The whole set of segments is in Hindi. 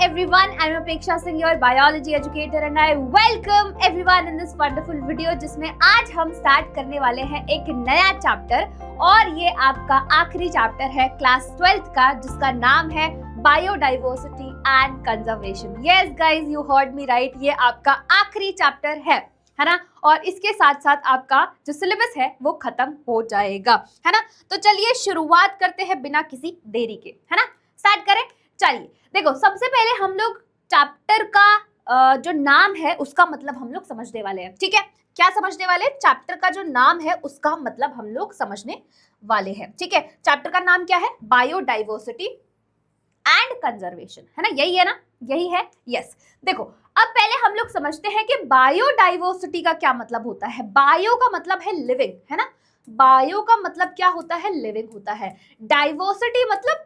everyone, I'm Apeksha Singh, your biology educator and I welcome everyone in this wonderful video जिसमें आज हम स्टार्ट करने वाले हैं एक नया चैप्टर और ये आपका आखिरी चैप्टर है क्लास 12th का जिसका नाम है biodiversity and conservation. Yes guys, you heard me right, ये आपका आखिरी चैप्टर है ना, और इसके साथ साथ आपका जो सिलेबस है वो खत्म हो जाएगा, है ना। तो चलिए शुरुआत करते हैं बिना किसी देरी के, है ना, स्टार्ट करें। चलिए देखो, सबसे पहले हम लोग चैप्टर का जो नाम है उसका मतलब हम लोग समझने वाले हैं, ठीक है। क्या समझने वाले हैं? चैप्टर का जो नाम है उसका मतलब हम लोग समझने वाले हैं, ठीक है। चैप्टर का नाम क्या है? बायोडाइवर्सिटी एंड कंजर्वेशन, है ना, यही है ना, यही है, यस। देखो, अब पहले हम लोग समझते हैं कि बायोडाइवर्सिटी का क्या मतलब होता है। बायो का मतलब है लिविंग, है ना, बायो का मतलब क्या होता है? लिविंग होता है। डाइवर्सिटी मतलब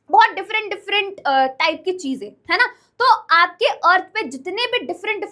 बहुत डिफरेंट टाइप की चीजें, है ना। तो आपके अर्थ पे जितने भी डिफरेंट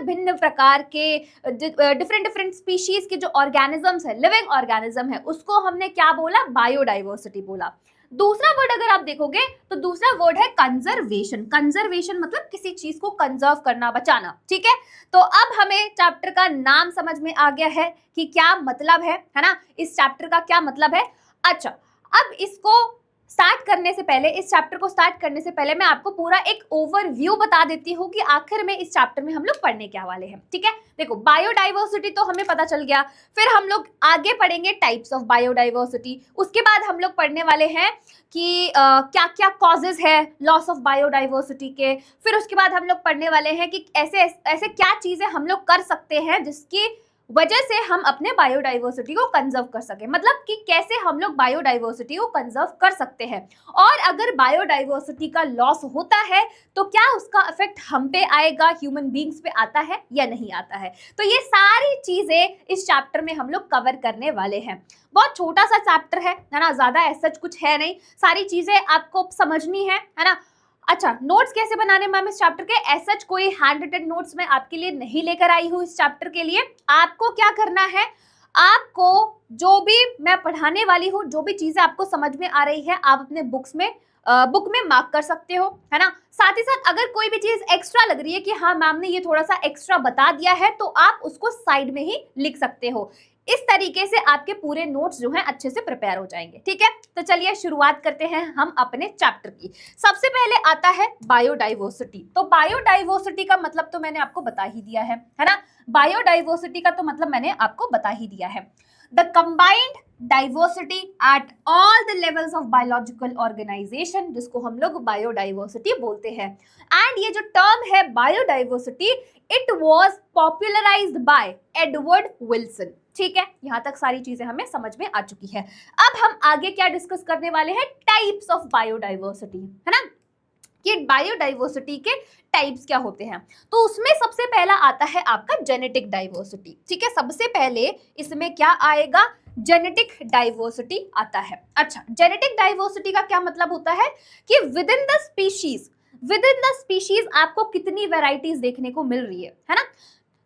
भिन्न प्रकार के डिफरेंट स्पीशीज के जो ऑर्गेनिजम्स है, लिविंग ऑर्गेनिज्म है, उसको हमने क्या बोला? बायोडाइवर्सिटी बोला। दूसरा वर्ड अगर आप देखोगे तो दूसरा वर्ड है कंजर्वेशन। कंजर्वेशन मतलब किसी चीज को कंजर्व करना, बचाना, ठीक है। तो अब हमें चैप्टर का नाम समझ में आ गया है कि क्या मतलब है ना, इस चैप्टर का क्या मतलब है। अच्छा, अब इसको स्टार्ट करने से पहले, इस चैप्टर को स्टार्ट करने से पहले मैं आपको पूरा एक ओवरव्यू बता देती हूँ कि आखिर में इस चैप्टर में हम लोग पढ़ने क्या वाले हैं, ठीक है। देखो, बायोडाइवर्सिटी तो हमें पता चल गया, फिर हम लोग आगे पढ़ेंगे टाइप्स ऑफ बायोडाइवर्सिटी। उसके बाद हम लोग पढ़ने वाले हैं कि क्या क्या कॉजेज है लॉस ऑफ बायोडाइवर्सिटी के। फिर उसके बाद हम लोग पढ़ने वाले हैं कि ऐसे क्या चीजें हम लोग कर सकते हैं जिसकी वजह से हम अपने बायोडाइवर्सिटी को कंजर्व कर सके, मतलब कि कैसे हम लोग बायोडाइवर्सिटी को कंजर्व कर सकते हैं। और अगर बायोडाइवर्सिटी का लॉस होता है तो क्या उसका इफेक्ट हम पे आएगा, ह्यूमन बींग्स पे आता है या नहीं आता है। तो ये सारी चीजें इस चैप्टर में हम लोग कवर करने वाले हैं। बहुत छोटा सा चैप्टर है ना, ज्यादा ऐसा कुछ है नहीं, सारी चीजें आपको समझनी है ना। अच्छा, नोट्स कैसे बनाने मैम इस चैप्टर के? ऐसा कोई हैंड रिटन नोट्स मैं आपके लिए नहीं लेकर आई हूँ इस चैप्टर के लिए। आपको क्या करना है, आपको जो भी मैं पढ़ाने वाली हूँ, जो भी चीजें आपको समझ में आ रही है, आप अपने बुक में मार्क कर सकते हो, है ना। साथ ही साथ अगर कोई भी चीज एक्स्ट्रा लग रही है कि हाँ मैम ने ये थोड़ा सा एक्स्ट्रा बता दिया है, तो आप उसको साइड में ही लिख सकते हो। इस तरीके से आपके पूरे नोट्स जो हैं अच्छे से प्रिपेयर हो जाएंगे, ठीक है। तो चलिए शुरुआत करते हैं हम अपने चैप्टर की। सबसे पहले आता है बायोडाइवर्सिटी। तो बायोडाइवर्सिटी का मतलब तो मैंने आपको बता ही दिया है ना। बायोडाइवर्सिटी का तो मतलब मैंने आपको बता ही दिया है। The combined diversity at all the levels of biological organization, जिसको हम लोग बायोडाइवर्सिटी बोलते हैं। एंड ये जो टर्म है biodiversity, it was popularised bye Edward Wilson, ठीक है। यहां तक सारी चीजें हमें समझ में आ चुकी है। अब हम आगे क्या डिस्कस करने वाले हैं? टाइप्स ऑफ बायोडाइवर्सिटी, है ना, कि बायोडाइवर्सिटी के टाइप्स क्या होते हैं। तो उसमें सबसे पहला आता है आपका जेनेटिक डाइवर्सिटी, ठीक है। सबसे पहले इसमें क्या आएगा? जेनेटिक डाइवर्सिटी आता है। अच्छा, जेनेटिक डाइवर्सिटी का क्या मतलब होता है कि विद इन द स्पीशीज आपको कितनी वेराइटीज देखने को मिल रही है ना।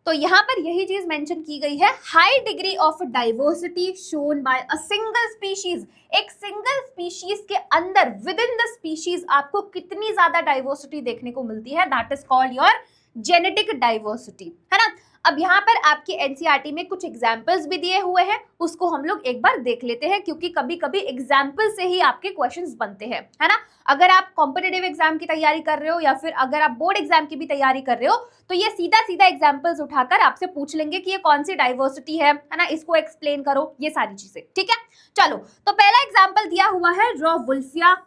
तो यहाँ पर यही चीज मेंशन की गई है, high degree of diversity shown by a single species. एक सिंगल स्पीशीज के अंदर विद इन द स्पीशीज आपको कितनी ज्यादा डाइवर्सिटी देखने को मिलती है, that is called your genetic diversity, है ना। अब यहाँ पर आपकी एनसीईआरटी में कुछ एग्जाम्पल्स भी दिए हुए हैं, उसको हम लोग एक बार देख लेते हैं, क्योंकि कभी कभी एग्जाम्पल से ही आपके क्वेश्चंस बनते हैं, है ना। अगर आप कॉम्पिटिटिव एग्जाम की तैयारी कर रहे हो या फिर अगर आप बोर्ड एग्जाम की भी तैयारी कर रहे हो, तो ये सीधा एग्जाम्पल्स उठाकर आपसे पूछ लेंगे कि ये कौन सी डाइवर्सिटी है ना, इसको एक्सप्लेन करो, ये सारी चीजें, ठीक है। चलो, तो पहला एग्जाम्पल दिया हुआ है रॉवुल्फिया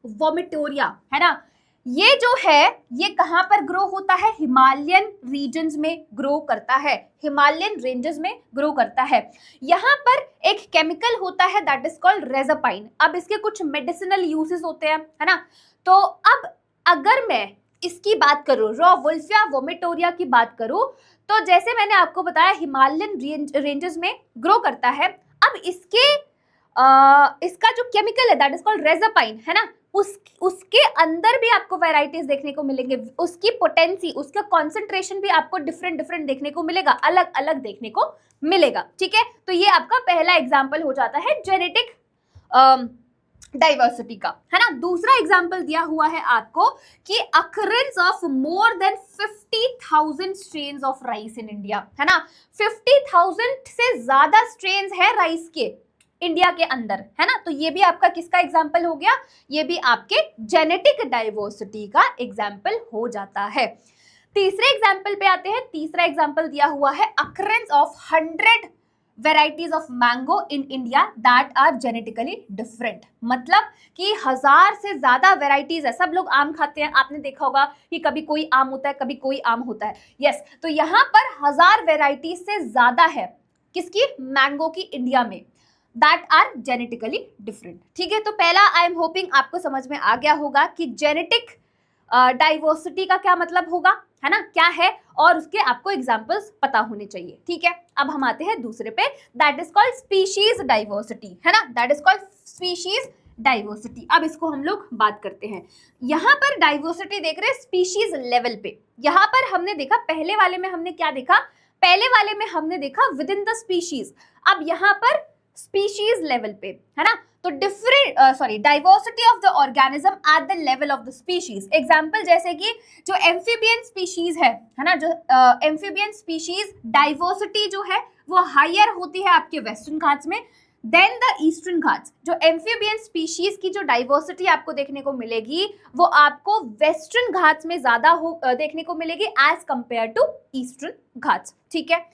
वोमिटोरिया, है ना। ये जो है ये कहां पर ग्रो होता है? हिमालयन रीजन्स में ग्रो करता है, हिमालयन रेंजेस में ग्रो करता है। यहाँ पर एक केमिकल होता है दैट इज कॉल्ड रेज़ापाइन। अब इसके कुछ मेडिसिनल यूजेस होते हैं, है ना। तो अब अगर मैं इसकी बात करूं, रॉवुल्फिया वोमिटोरिया की बात करूं, तो जैसे मैंने आपको बताया हिमालयन रेंजेस में ग्रो करता है। अब इसका जो केमिकल है दैट इज कॉल्ड रेज़ापाइन, है ना, उसके अंदर भी आपको वैरायटीज देखने को मिलेंगे। उसकी पोटेंसी, उसका कॉन्सेंट्रेशन भी आपको डिफरेंट देखने को मिलेगा, अलग अलग देखने को मिलेगा, ठीक है। तो ये आपका पहला एग्जाम्पल हो जाता है जेनेटिक डाइवर्सिटी का, है ना। दूसरा एग्जाम्पल दिया हुआ है आपको कि occurrence of more than 50,000 strains of rice in India, है ना। 50,000 से ज्यादा स्ट्रेन्स है राइस के इंडिया के अंदर, है ना। तो ये भी आपका किसका एग्जाम्पल हो गया, ये भी आपके जेनेटिक डाइवर्सिटी का एग्जाम्पल हो जाता है। तीसरे एग्जाम्पल पे आते हैं। तीसरा एग्जाम्पल दिया हुआ है occurrence of 100 varieties of mango in India that are genetically different. मतलब कि 1000 से ज्यादा वेराइटीज है। सब लोग आम खाते हैं, आपने देखा होगा कि कभी कोई आम होता है, कभी कोई आम होता है। यस, तो यहाँ पर 1000 वेराइटीज से ज्यादा है किसकी, मैंगो की, इंडिया में, दैट आर जेनेटिकली डिफरेंट। ठीक है, तो पहला आई एम होपिंग आपको समझ में आ गया होगा कि जेनेटिक डाइवर्सिटी का क्या मतलब होगा, है ना, क्या है, और उसके आपको एग्जांपल्स पता होने चाहिए। ठीक है, अब हम आते हैं दूसरे पे, that is called species diversity, है ना, that is called species diversity. अब इसको हम लोग बात करते हैं। यहाँ पर डाइवर्सिटी देख रहे हैं स्पीशीज लेवल पे। यहाँ पर हमने देखा, पहले वाले में हमने क्या देखा, पहले वाले में हमने देखा विद इन द स्पीशीज, अब यहाँ पर स्पीशीज लेवल पे, है ना। तो diversity of the organism at the level of the species. Example जैसे कि जो एम्फीबियन स्पीशीज है ना, जो एम्फीबियन स्पीशीज डाइवर्सिटी जो है वो हायर होती है आपके वेस्टर्न घाट्स में देन द ईस्टर्न घाट्स। जो एम्फीबियन स्पीशीज की जो डाइवर्सिटी आपको देखने को मिलेगी वो आपको वेस्टर्न घाट्स में ज्यादा देखने को मिलेगी as compare to Eastern Ghats. ठीक है,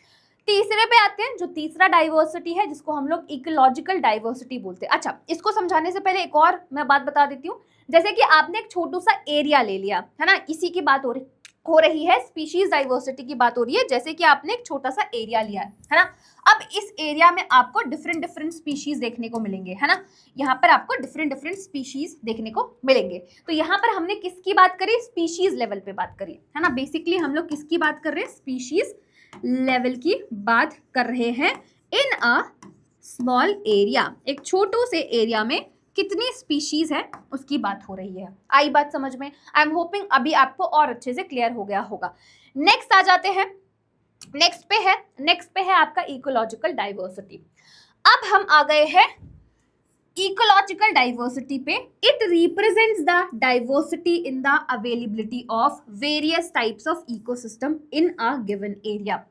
तीसरे पे आते हैं। जो तीसरा डाइवर्सिटी है जिसको हम लोग इकोलॉजिकल डाइवर्सिटी बोलते हैं। अच्छा, इसको समझाने से पहले एक और मैं बात बता देती हूँ। जैसे कि आपने एक छोटू सा एरिया ले लिया, है ना, इसी की बात हो रही है, स्पीशीज डाइवर्सिटी की बात हो रही है। जैसे कि आपने एक छोटा सा एरिया लिया है ना। अब इस एरिया में आपको डिफरेंट डिफरेंट स्पीशीज देखने को मिलेंगे, है ना। यहाँ पर आपको डिफरेंट डिफरेंट स्पीशीज देखने को मिलेंगे। तो यहाँ पर हमने किसकी बात करी, स्पीशीज लेवल पे बात करी, है ना। बेसिकली हम लोग किसकी बात कर रहे हैं, स्पीशीज लेवल की बात कर रहे हैं। इन अ स्मॉल एरिया, एक छोटू से एरिया में कितनी स्पीशीज है उसकी बात हो रही है। आई बात समझ में? आई एम होपिंग अभी आपको और अच्छे से क्लियर हो गया होगा। नेक्स्ट आ जाते हैं, नेक्स्ट पे है आपका इकोलॉजिकल डाइवर्सिटी। अब हम आ गए हैं इकोलॉजिकल डाइवर्सिटी पे। It represents the diversity in the availability of various types of ecosystem in a given area.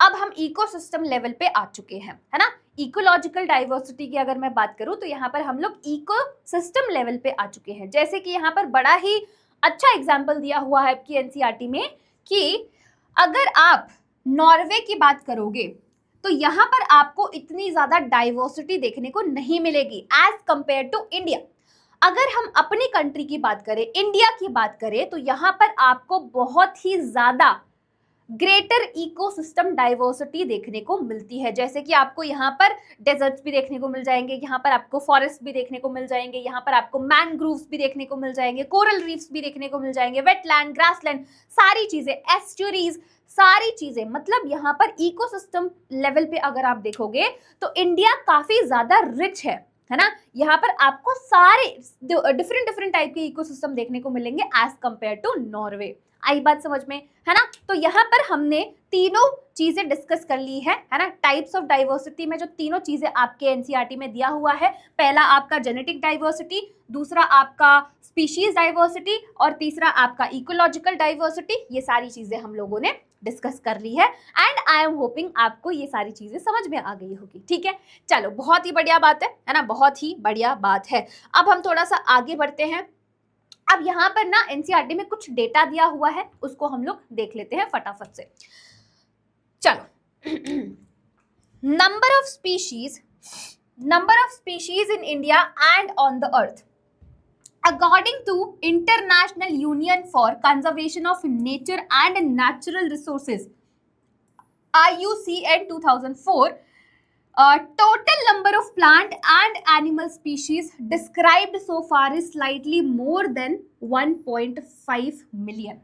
अब हम इकोसिस्टम लेवल पे आ चुके हैं, है ना। इकोलॉजिकल डाइवर्सिटी की अगर मैं बात करूं तो यहाँ पर हम लोग इकोसिस्टम लेवल पे आ चुके हैं। जैसे कि यहाँ पर बड़ा ही अच्छा एग्जाम्पल दिया हुआ है आपकी एनसीईआरटी में कि अगर आप नॉर्वे की बात करोगे तो यहाँ पर आपको इतनी ज्यादा डाइवर्सिटी देखने को नहीं मिलेगी एज कंपेयर टू इंडिया। अगर हम अपनी कंट्री की बात करें, इंडिया की बात करें, तो यहाँ पर आपको बहुत ही ज्यादा ग्रेटर इकोसिस्टम डाइवर्सिटी देखने को मिलती है। जैसे कि आपको यहाँ पर डेजर्ट्स भी देखने को मिल जाएंगे, यहाँ पर आपको फॉरेस्ट भी देखने को मिल जाएंगे, यहाँ पर आपको मैनग्रोव्स भी देखने को मिल जाएंगे, कोरल रीफ्स भी देखने को मिल जाएंगे, वेटलैंड, ग्रासलैंड, सारी चीजें, एस्चुरीज, सारी चीजें। मतलब यहाँ पर इकोसिस्टम लेवल पे अगर आप देखोगे तो इंडिया काफी ज्यादा रिच है ना। यहाँ पर आपको सारे डिफरेंट टाइप के इकोसिस्टम देखने को मिलेंगे एज कंपेयर टू नॉर्वे। आई बात समझ में, है ना। तो यहाँ पर हमने तीनों चीजें डिस्कस कर ली है ना। टाइप्स ऑफ डाइवर्सिटी में जो तीनों चीजें आपके एनसीईआरटी में दिया हुआ है, पहला आपका जेनेटिक डाइवर्सिटी, दूसरा आपका स्पीशीज डाइवर्सिटी और तीसरा आपका इकोलॉजिकल डाइवर्सिटी। ये सारी चीजें हम लोगों ने डिस्कस कर ली है एंड आई एम होपिंग आपको ये सारी चीजें समझ में आ गई होगी। ठीक है, चलो, बहुत ही बढ़िया बात है ना, बहुत ही बढ़िया बात है। अब हम थोड़ा सा आगे बढ़ते हैं। अब यहाँ पर ना एनसीईआरटी में कुछ डेटा दिया हुआ है, उसको हम लोग देख लेते हैं फटाफट से। चलो, number of species in India and on the earth according to International Union for Conservation of Nature and Natural Resources IUCN 2004, total number of plant and animal species described so far is slightly more than 1.5 million.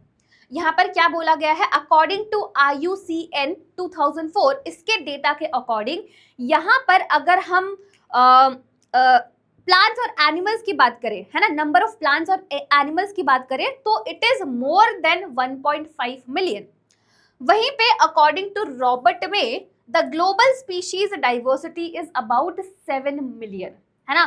यहाँ पर क्या बोला गया है, अकॉर्डिंग टू IUCN 2004, इसके डेटा के अकॉर्डिंग यहाँ पर अगर हम प्लांट्स और एनिमल्स की बात करें, है ना, नंबर ऑफ प्लांट्स और एनिमल्स की बात करें तो it is more than 1.5 million. वहीं पे अकॉर्डिंग टू रॉबर्ट में the global species diversity is about 7 million, है ना।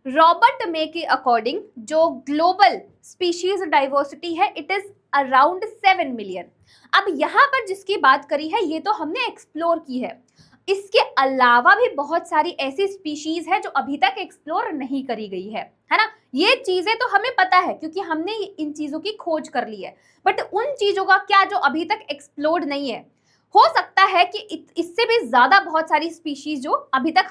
रॉबर्ट मे के अकॉर्डिंग जो ग्लोबल स्पीशीज डाइवर्सिटी है इट इज अराउंड 7 मिलियन। अब यहाँ पर जिसकी बात करी है ये तो हमने एक्सप्लोर की है, इसके अलावा भी बहुत सारी ऐसी स्पीशीज है जो अभी तक एक्सप्लोर नहीं करी गई है ना। ये चीजें तो हमें पता है क्योंकि हमने इन चीजों की खोज कर ली है, बट उन चीजों का क्या जो अभी तक एक्सप्लोर्ड नहीं है। हो सकता है कि इससे भी ज्यादा बहुत सारी स्पीशीज जो अभी तक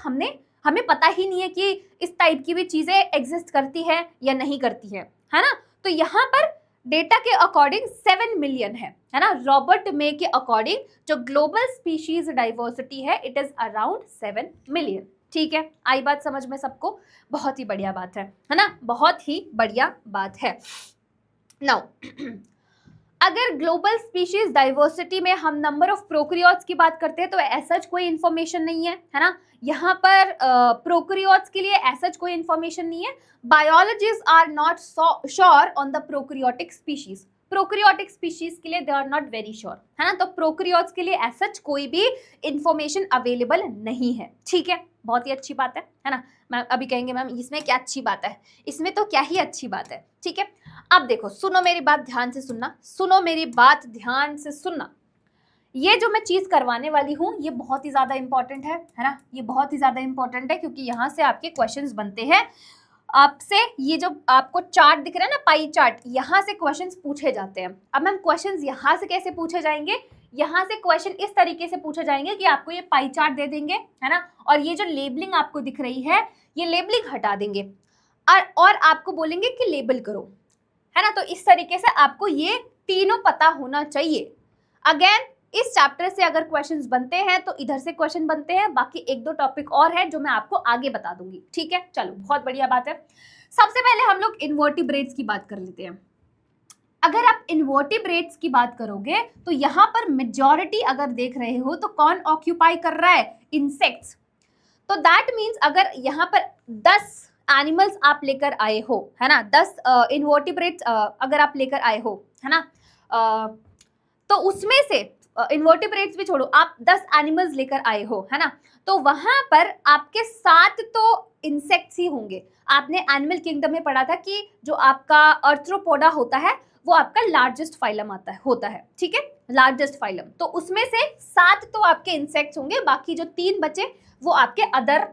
हमें पता ही नहीं है कि इस टाइप की भी चीजें एग्जिस्ट करती है या नहीं करती है ना। तो यहाँ पर डेटा के अकॉर्डिंग 7 मिलियन है ना। रॉबर्ट मे के अकॉर्डिंग जो ग्लोबल स्पीशीज डाइवर्सिटी है इट इज अराउंड 7 मिलियन। ठीक है, आई बात समझ में सबको? बहुत ही बढ़िया बात है ना, बहुत ही बढ़िया बात है। नाउ अगर ग्लोबल स्पीशीज डाइवर्सिटी में हम नंबर ऑफ प्रोकैरियोट्स की बात करते हैं तो ऐसा कोई इंफॉर्मेशन नहीं है ना। यहाँ पर प्रोकैरियोट्स के लिए ऐसा कोई इंफॉर्मेशन नहीं है। Biologist are not sure on the prokaryotic species. Prokaryotic species के लिए they are not very sure है ना। तो प्रोकैरियोट्स के लिए ऐसा कोई भी इंफॉर्मेशन अवेलेबल नहीं है। ठीक है, बहुत ही अच्छी बात है ना। मैम अभी कहेंगे मैम इसमें क्या अच्छी बात है, इसमें तो क्या ही अच्छी बात है। ठीक है, अब देखो सुनो मेरी बात ध्यान से सुनना, सुनो मेरी बात ध्यान से सुनना। ये जो मैं चीज करवाने वाली हूँ ये बहुत ही ज्यादा इंपॉर्टेंट है ना। ये बहुत ही ज्यादा इंपॉर्टेंट है क्योंकि यहाँ से आपके क्वेश्चंस बनते हैं। आपसे ये जो आपको चार्ट दिख रहा है ना, पाई चार्ट, यहाँ से क्वेश्चंस पूछे जाते हैं। अब मैम क्वेश्चंस यहाँ से कैसे पूछे जाएंगे? यहाँ से क्वेश्चन इस तरीके से पूछे जाएंगे कि आपको ये पाई चार्ट दे देंगे है ना, और ये जो लेबलिंग आपको दिख रही है ये लेबलिंग हटा देंगे और आपको बोलेंगे कि लेबल करो है ना। तो इस तरीके से आपको ये तीनों पता होना चाहिए। अगेन इस चैप्टर से अगर क्वेश्चंस बनते हैं तो इधर से क्वेश्चन बनते हैं, बाकी एक दो टॉपिक और है जो मैं आपको आगे बता दूंगी। ठीक है, चलो बहुत बढ़िया बात है। सबसे पहले हम लोग इन्वर्टिब्रेट्स की बात कर लेते हैं। अगर आप इन्वर्टिब्रेट्स की बात करोगे तो यहाँ पर मेजॉरिटी अगर देख रहे हो तो कौन ऑक्यूपाई कर रहा है? इंसेक्ट्स। तो दैट मीन्स अगर यहाँ पर 10 एनिमल्स आप लेकर आए हो है ना, 10 इन्वर्टिब्रेट्स अगर आप लेकर आए हो है ना, तो उसमें से इन्वर्टिब्रेट्स भी छोड़ो, आप 10 एनिमल्स लेकर आए हो है ना, तो वहां पर आपके 7 तो इंसेक्ट्स ही होंगे। आपने एनिमल किंगडम में पढ़ा था कि जो आपका आर्थ्रोपोडा होता है वो आपका लार्जेस्ट फाइलम होता है। ठीक है, लार्जेस्ट फाइलम, तो उसमें से 7 तो आपके इंसेक्ट्स होंगे, बाकी जो 3 बचे वो आपके अदर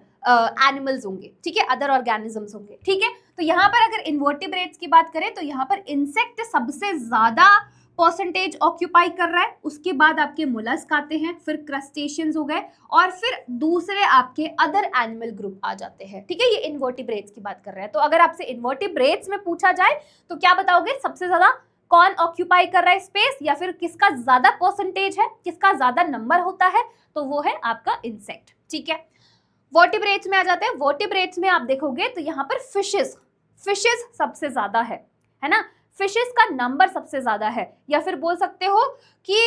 एनिमल्स होंगे। ठीक है, अदर ऑर्गेनिजम्स होंगे। ठीक है, तो यहाँ पर अगर इन्वर्टिब्रेट्स की बात करें तो यहाँ पर इंसेक्ट सबसे ज्यादा परसेंटेज ऑक्यूपाई कर रहा है, उसके बाद आपके मोलस्क आते हैं, फिर क्रस्टेशियंस हो गए और फिर दूसरे आपके अदर एनिमल ग्रुप आ जाते हैं। ठीक है, ये इन्वर्टिब्रेट्स की बात कर रहे हैं। तो अगर आपसे इन्वर्टिब्रेट्स में पूछा जाए तो क्या बताओगे? सबसे ज्यादा कौन ऑक्यूपाई कर रहा है स्पेस, या फिर किसका ज्यादा परसेंटेज है, किसका ज्यादा नंबर होता है, तो वो है आपका इंसेक्ट। ठीक है, वर्टिब्रेट्स में आ जाते हैं। वर्टिब्रेट्स में आप देखोगे तो यहाँ पर फिशेस सबसे ज्यादा है ना, फिशेस का नंबर सबसे ज्यादा है, या फिर बोल सकते हो कि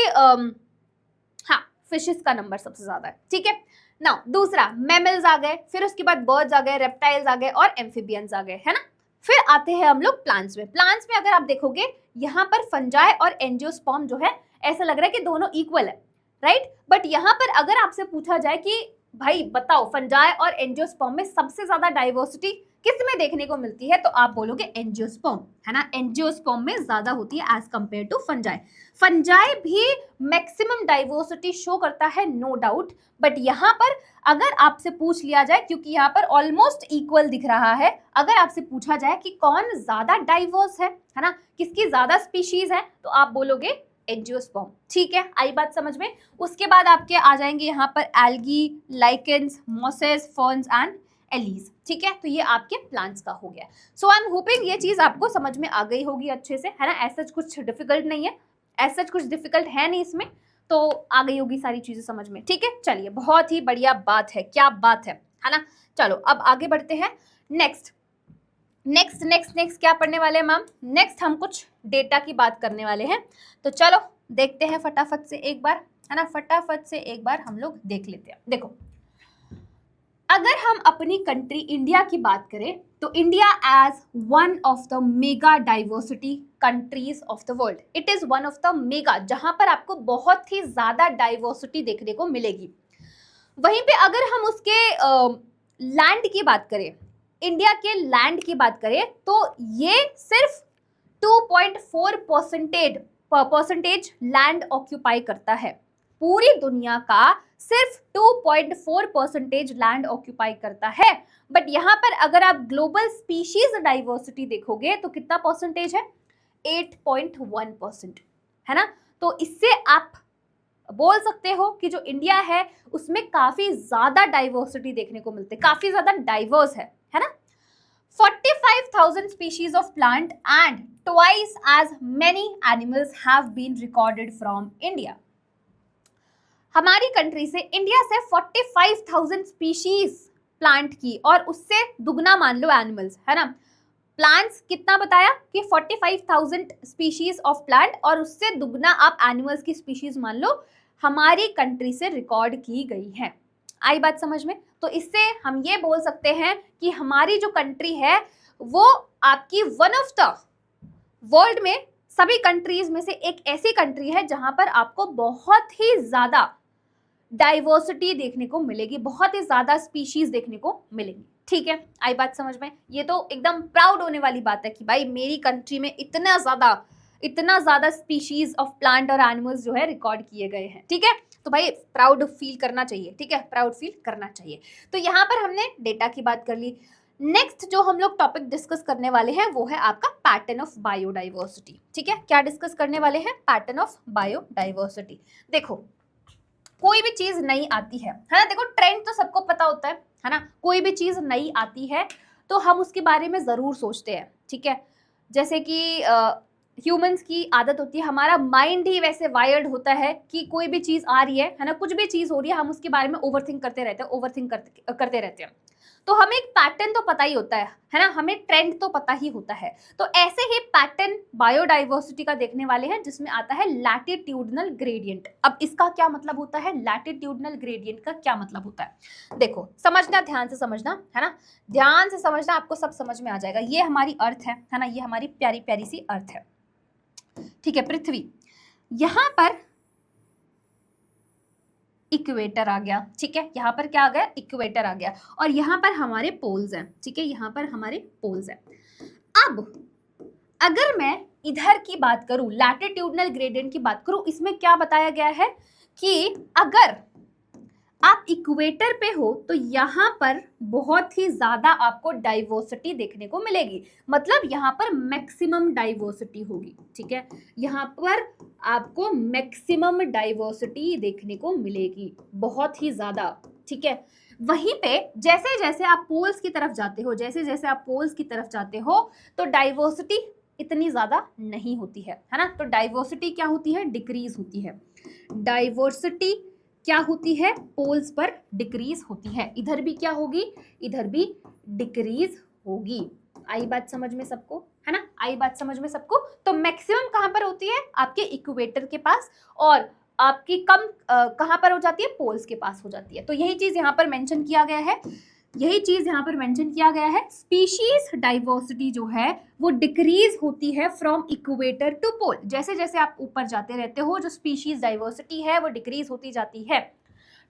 हाँ फिशेस का नंबर सबसे ज्यादा है। ठीक है, नाउ दूसरा मैमल्स आ गए, फिर उसके बाद बर्ड्स आ गए, रेप्टाइल्स आ गए और एम्फीबियंस आ गए है ना। फिर आते हैं हम लोग प्लांट्स में। प्लांट्स में अगर आप देखोगे यहाँ पर फंजाई और एंजियोस्पर्म जो है ऐसा लग रहा है कि दोनों इक्वल है, राइट। बट यहाँ पर अगर आपसे पूछा जाए कि भाई बताओ फंजाई और एंजियोस्पर्म में सबसे ज्यादा डाइवर्सिटी किस में देखने को मिलती है, तो आप बोलोगे एंजियोस्पर्म है ना। एंजियोस्पर्म में ज्यादा होती है as compare to fungi. Fungi भी मैक्सिमम डाइवर्सिटी शो करता है नो डाउट, बट यहाँ पर अगर आपसे पूछ लिया जाए, क्योंकि यहाँ पर ऑलमोस्ट इक्वल दिख रहा है, अगर आपसे पूछा जाए कि कौन ज्यादा डाइवर्स है ना, किसकी ज्यादा स्पीशीज है, तो आप बोलोगे एंजियोस्पर्म। ठीक है, आई बात समझ में। उसके बाद आपके आ जाएंगे यहाँ पर algae, lichens, mosses, ferns and allies. ठीक है, तो ये आपके प्लांट्स का हो गया। सो आई एम होपिंग ये चीज आपको समझ में आ गई होगी अच्छे से है ना। ऐसा कुछ डिफिकल्ट नहीं है, ऐसा कुछ डिफिकल्ट है नहीं इसमें, तो आ गई होगी सारी चीजें समझ में। ठीक है, चलिए बहुत ही बढ़िया बात है, क्या बात है ना। चलो अब आगे बढ़ते हैं। नेक्स्ट क्या पढ़ने वाले हैं मैम? नेक्स्ट हम कुछ डेटा की बात करने वाले हैं, तो चलो देखते हैं फटाफट से एक बार है ना, फटाफट से एक बार हम लोग देख लेते हैं। देखो अगर हम अपनी कंट्री इंडिया की बात करें तो India as one of the mega diversity countries of the world, it is one of the mega, जहां पर आपको बहुत ही ज्यादा डाइवर्सिटी देखने को मिलेगी। वहीं पे अगर हम उसके लैंड की बात करें इंडिया के लैंड की बात करें तो ये सिर्फ 2.4% लैंड ऑक्यूपाई करता है। पूरी दुनिया का सिर्फ 2.4% लैंड ऑक्यूपाई करता है। बट यहां पर अगर आप ग्लोबल स्पीशीज डाइवर्सिटी देखोगे तो कितना परसेंटेज है? 8.1%, है ना। तो इससे आप बोल सकते हो कि जो इंडिया है उसमें काफी ज्यादा डाइवर्सिटी देखने को मिलती है, काफी ज्यादा डाइवर्स है ना। 45,000 species of plant and twice as many animals have been recorded from India. हमारी कंट्री से, इंडिया से 45,000 स्पीशीज प्लांट की और उससे दुगना मान लो एनिमल्स, है ना। प्लांट्स कितना बताया कि 45,000 स्पीशीज ऑफ प्लांट और उससे दुगना आप एनिमल्स की स्पीशीज मान लो हमारी कंट्री से रिकॉर्ड की गई है। आई बात समझ में? तो इससे हम ये बोल सकते हैं कि हमारी जो कंट्री है वो आपकी वन ऑफ द वर्ल्ड में सभी कंट्रीज में से एक ऐसी कंट्री है जहां पर आपको बहुत ही ज्यादा डाइवर्सिटी देखने को मिलेगी, बहुत ही ज्यादा स्पीशीज देखने को मिलेगी। ठीक है, आई बात समझ में? ये तो एकदम प्राउड होने वाली बात है कि भाई मेरी कंट्री में इतना ज्यादा स्पीशीज ऑफ प्लांट और एनिमल्स जो है रिकॉर्ड किए गए हैं। ठीक है, तो भाई प्राउड फील करना चाहिए। ठीक है, प्राउड फील करना चाहिए। तो यहाँ पर हमने डेटा की बात कर ली। नेक्स्ट जो हम लोग टॉपिक डिस्कस करने वाले हैं वो है आपका पैटर्न ऑफ बायोडाइवर्सिटी। ठीक है, क्या डिस्कस करने वाले हैं? Pattern of biodiversity. देखो, कोई भी चीज नई आती है ना, देखो ट्रेंड तो सबको पता होता है ना। कोई भी चीज नई आती है तो हम उसके बारे में जरूर सोचते हैं। ठीक है, जैसे कि ह्यूमंस की आदत होती है, हमारा माइंड ही वैसे वायर्ड होता है कि कोई भी चीज आ रही है ना, कुछ भी चीज हो रही है, हम उसके बारे में ओवरथिंक करते रहते हैं। तो हमें एक पैटर्न तो पता ही होता है ना, हमें ट्रेंड तो पता ही होता है। तो ऐसे ही पैटर्न बायोडाइवर्सिटी का देखने वाले हैं जिसमें आता है लैटिट्यूडनल ग्रेडियंट। अब इसका क्या मतलब होता है? लैटिट्यूडनल ग्रेडियंट का क्या मतलब होता है? देखो, समझना, ध्यान से समझना, है ना, ध्यान से समझना, आपको सब समझ में आ जाएगा। ये हमारी अर्थ है ना, ये हमारी प्यारी प्यारी सी अर्थ है। ठीक है, पृथ्वी, यहां पर इक्वेटर आ गया। ठीक है, यहाँ पर क्या आ गया? इक्वेटर आ गया। और यहाँ पर हमारे पोल्स हैं। ठीक है, यहाँ पर हमारे पोल्स हैं। अब अगर मैं इधर की बात करूं, लैटिट्यूडनल ग्रेडियंट की बात करूं, इसमें क्या बताया गया है कि अगर आप इक्वेटर पे हो तो यहाँ पर बहुत ही ज्यादा आपको डाइवर्सिटी देखने को मिलेगी, मतलब यहाँ पर मैक्सिमम डाइवर्सिटी होगी। ठीक है, यहाँ पर आपको मैक्सिमम डाइवर्सिटी देखने को मिलेगी, बहुत ही ज्यादा। ठीक है, वहीं पे जैसे जैसे आप पोल्स की तरफ जाते हो तो डाइवर्सिटी इतनी ज्यादा नहीं होती है ना। तो डाइवर्सिटी क्या होती है? डिक्रीज होती है। डाइवर्सिटी क्या होती है? पोल्स पर डिक्रीज होती है। इधर भी क्या होगी? इधर भी डिक्रीज होगी। आई बात समझ में सबको, है ना? आई बात समझ में सबको? तो मैक्सिमम कहां पर होती है? आपके इक्वेटर के पास, और आपकी कम कहां पर हो जाती है? पोल्स के पास हो जाती है। तो यही चीज यहाँ पर मेंशन किया गया है, स्पीशीज डाइवर्सिटी जो है वो डिक्रीज होती है फ्रॉम इक्वेटर टू पोल। जैसे जैसे आप ऊपर जाते रहते हो, जो स्पीशीज डाइवर्सिटी है वो डिक्रीज होती जाती है।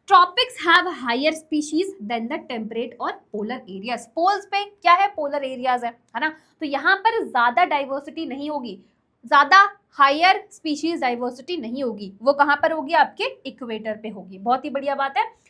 Tropics have higher species than the temperate और पोलर एरियाज। पोल्स पे क्या है? पोलर एरियाज है ना। तो यहाँ पर ज्यादा डाइवर्सिटी नहीं होगी, ज्यादा हायर स्पीशीज डाइवर्सिटी नहीं होगी। वो कहाँ पर होगी? आपके इक्वेटर पे होगी। बहुत ही बढ़िया बात है।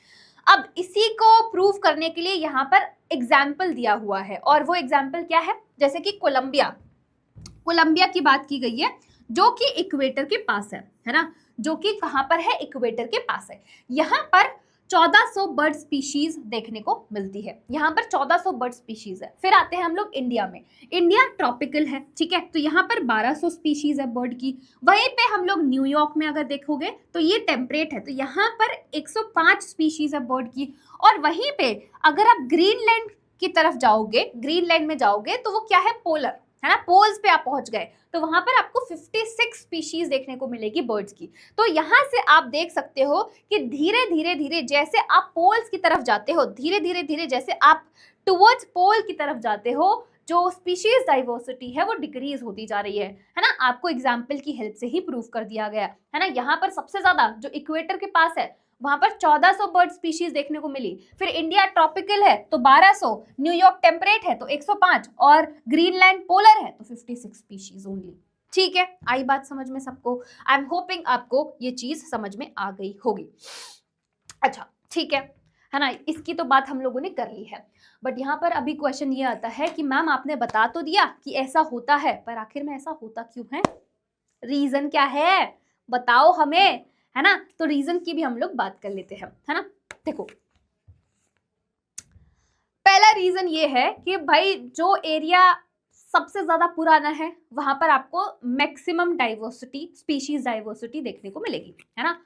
अब इसी को प्रूव करने के लिए यहाँ पर एग्जाम्पल दिया हुआ है, और वो एग्जाम्पल क्या है? जैसे कि कोलंबिया की बात की गई है, जो कि इक्वेटर के पास है ना, जो कि कहां पर है? इक्वेटर के पास है। यहाँ पर 1400 बर्ड स्पीशीज देखने को मिलती है। यहाँ पर 1400 बर्ड स्पीशीज है। फिर आते हैं हम लोग इंडिया में। इंडिया ट्रॉपिकल है, ठीक है, तो यहाँ पर 1200 स्पीशीज है बर्ड की। वहीं पे हम लोग न्यूयॉर्क में अगर देखोगे तो ये टेम्परेट है, तो यहाँ पर 105 स्पीशीज है बर्ड की। और वहीं पे अगर आप ग्रीनलैंड की तरफ जाओगे, ग्रीनलैंड में जाओगे तो वो क्या है? पोलर, है ना, पोल्स पे आप पहुंच गए तो वहां पर आपको 56 स्पीशीज देखने को मिलेगी बर्ड्स की। तो यहां से आप देख सकते हो कि धीरे धीरे जैसे आप पोल्स की तरफ जाते हो, धीरे धीरे जैसे आप टुवर्ड्स पोल की तरफ जाते हो, जो स्पीशीज डाइवर्सिटी है वो डिक्रीज होती जा रही है ना। आपको एग्जाम्पल की हेल्प से ही प्रूव कर दिया गया है ना। यहाँ पर सबसे ज्यादा जो इक्वेटर के पास है वहां पर 1400 बर्ड स्पीशीज देखने को मिली। फिर इंडिया ट्रॉपिकल है तो 1200, न्यूयॉर्क टेम्परेट है तो 105 और ग्रीनलैंड पोलर है तो 56 स्पीशीज ओनली। ठीक है, आई बात समझ में सबको? आई एम होपिंग आपको ये चीज समझ में आ गई होगी। अच्छा ठीक है ना, इसकी तो बात हम लोगों ने कर ली है। बट यहाँ पर अभी क्वेश्चन ये आता है कि मैम आपने बता तो दिया कि ऐसा होता है, पर आखिर में ऐसा होता क्यों है? रीजन क्या है बताओ हमें, है ना? तो रीजन की भी हम लोग बात कर लेते हैं, है ना। देखो, पहला रीजन ये है कि भाई जो एरिया सबसे ज्यादा पुराना है वहां पर आपको मैक्सिमम डाइवर्सिटी, स्पीशीज डाइवर्सिटी देखने को मिलेगी, है ना।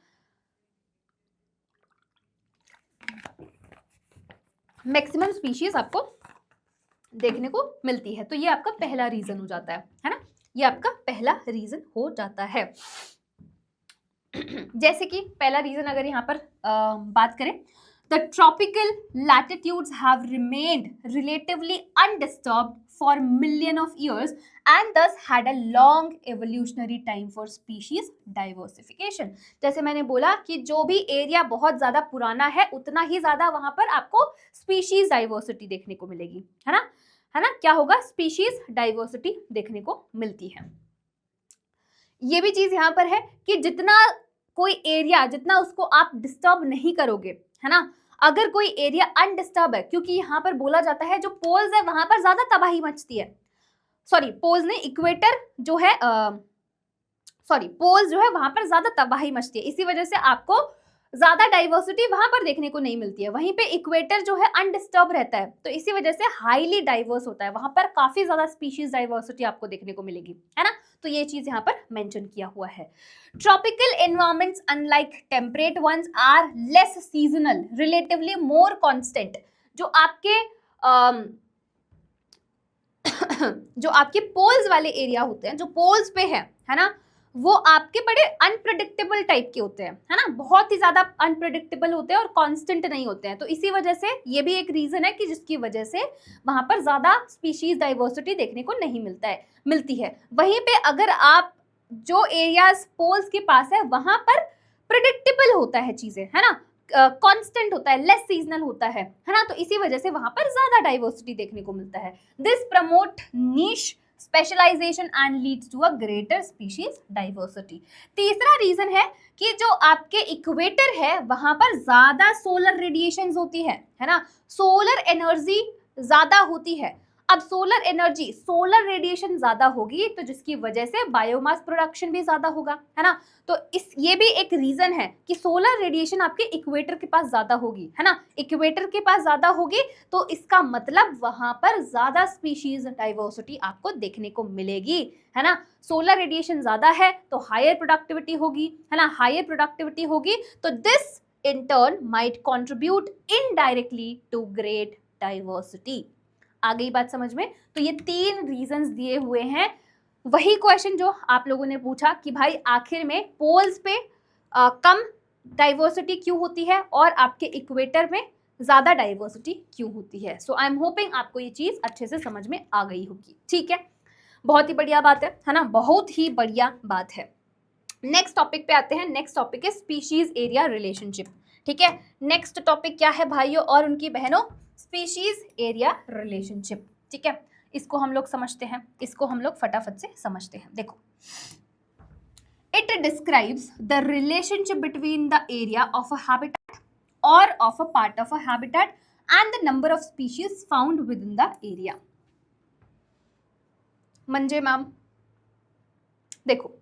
मैक्सिमम स्पीशीज आपको देखने को मिलती है, तो ये आपका पहला रीजन हो जाता है ना। ये आपका पहला रीजन हो जाता है। जैसे कि पहला रीजन अगर यहाँ पर बात करें, the tropical latitudes have remained relatively undisturbed for million of years and thus had a long evolutionary time for species diversification। जैसे मैंने बोला कि जो भी एरिया बहुत ज्यादा पुराना है उतना ही ज्यादा वहां पर आपको स्पीशीज डाइवर्सिटी देखने को मिलेगी, है ना, है ना। क्या होगा? स्पीशीज डाइवर्सिटी देखने को मिलती है। ये भी चीज यहाँ पर है कि जितना कोई एरिया, जितना उसको आप डिस्टर्ब नहीं करोगे, है ना, अगर कोई एरिया अनडिस्टर्ब है, क्योंकि यहाँ पर बोला जाता है जो पोल्स है वहां पर ज्यादा तबाही मचती है, सॉरी पोल्स ने, इक्वेटर जो है सॉरी पोल्स जो है वहां पर ज्यादा तबाही मचती है, इसी वजह से आपको ज्यादा डाइवर्सिटी वहां पर देखने को नहीं मिलती है। वहीं पे इक्वेटर जो है अनडिस्टर्ब रहता है, तो इसी वजह से हाईली डाइवर्स होता है, वहां पर काफी ज्यादा स्पीशीज डाइवर्सिटी आपको देखने को मिलेगी, है ना। तो ये चीज यहाँ पर मेंशन किया हुआ है। Tropical environments unlike temperate ones are less seasonal, relatively more constant. जो आपके जो आपके पोल्स वाले एरिया होते हैं, जो पोल्स पे है ना, वो आपके बड़े अनप्रेडिक्टेबल टाइप के होते हैं, है ना, बहुत ही ज्यादा अनप्रेडिक्टेबल होते हैं और कांस्टेंट नहीं होते हैं। तो इसी वजह से ये भी एक रीजन है कि जिसकी वजह से वहां पर ज्यादा स्पीशीज डाइवर्सिटी देखने को नहीं मिलती है। वहीं पे अगर आप जो एरियाज पोल्स के पास है वहां पर प्रेडिक्टेबल होता है चीजें, है ना, कांस्टेंट होता है, लेस सीजनल होता है ना, तो इसी वजह से वहां पर ज्यादा डाइवर्सिटी देखने को मिलता है। This promote niche specialization and leads to a greater species diversity. तीसरा रीजन है कि जो आपके इक्वेटर है वहां पर ज्यादा सोलर रेडिएशंस होती है ना, सोलर एनर्जी ज्यादा होती है। अब सोलर एनर्जी, सोलर रेडिएशन ज्यादा होगी तो जिसकी वजह से बायोमास प्रोडक्शन भी ज्यादा होगा, है ना। तो ये भी एक रीजन है कि सोलर रेडिएशन आपके इक्वेटर के पास ज्यादा होगी, है ना, इक्वेटर के पास ज्यादा होगी तो इसका मतलब वहां पर ज्यादा स्पीशीज डाइवर्सिटी आपको देखने को मिलेगी, है ना। सोलर रेडिएशन ज्यादा है तो हायर प्रोडक्टिविटी होगी, है ना, हायर प्रोडक्टिविटी होगी तो this in turn might contribute indirectly to great diversity. आ गई बात समझ में? तो ये 3 रीजंस दिए हुए हैं। वही क्वेश्चन जो आप लोगों ने पूछा कि भाई आखिर में पोल्स पे कम डाइवर्सिटी क्यों होती है और आपके इक्वेटर में ज्यादा डाइवर्सिटी क्यों होती है। सो आई एम होपिंग आपको ये चीज अच्छे से समझ में आ गई होगी। ठीक है, बहुत ही बढ़िया बात है ना, बहुत ही बढ़िया बात है। नेक्स्ट टॉपिक पे आते हैं। नेक्स्ट टॉपिक है स्पीशीज एरिया रिलेशनशिप। ठीक है, नेक्स्ट टॉपिक क्या है भाइयों और उनकी बहनों? Species area relationship. ठीक है, इसको हम लोग समझते हैं, इसको हम लोग फटाफट से समझते हैं। देखो, it describes the relationship between the area of a habitat और of a part of a habitat and the number of species found within the area. मंजे मैम, देखो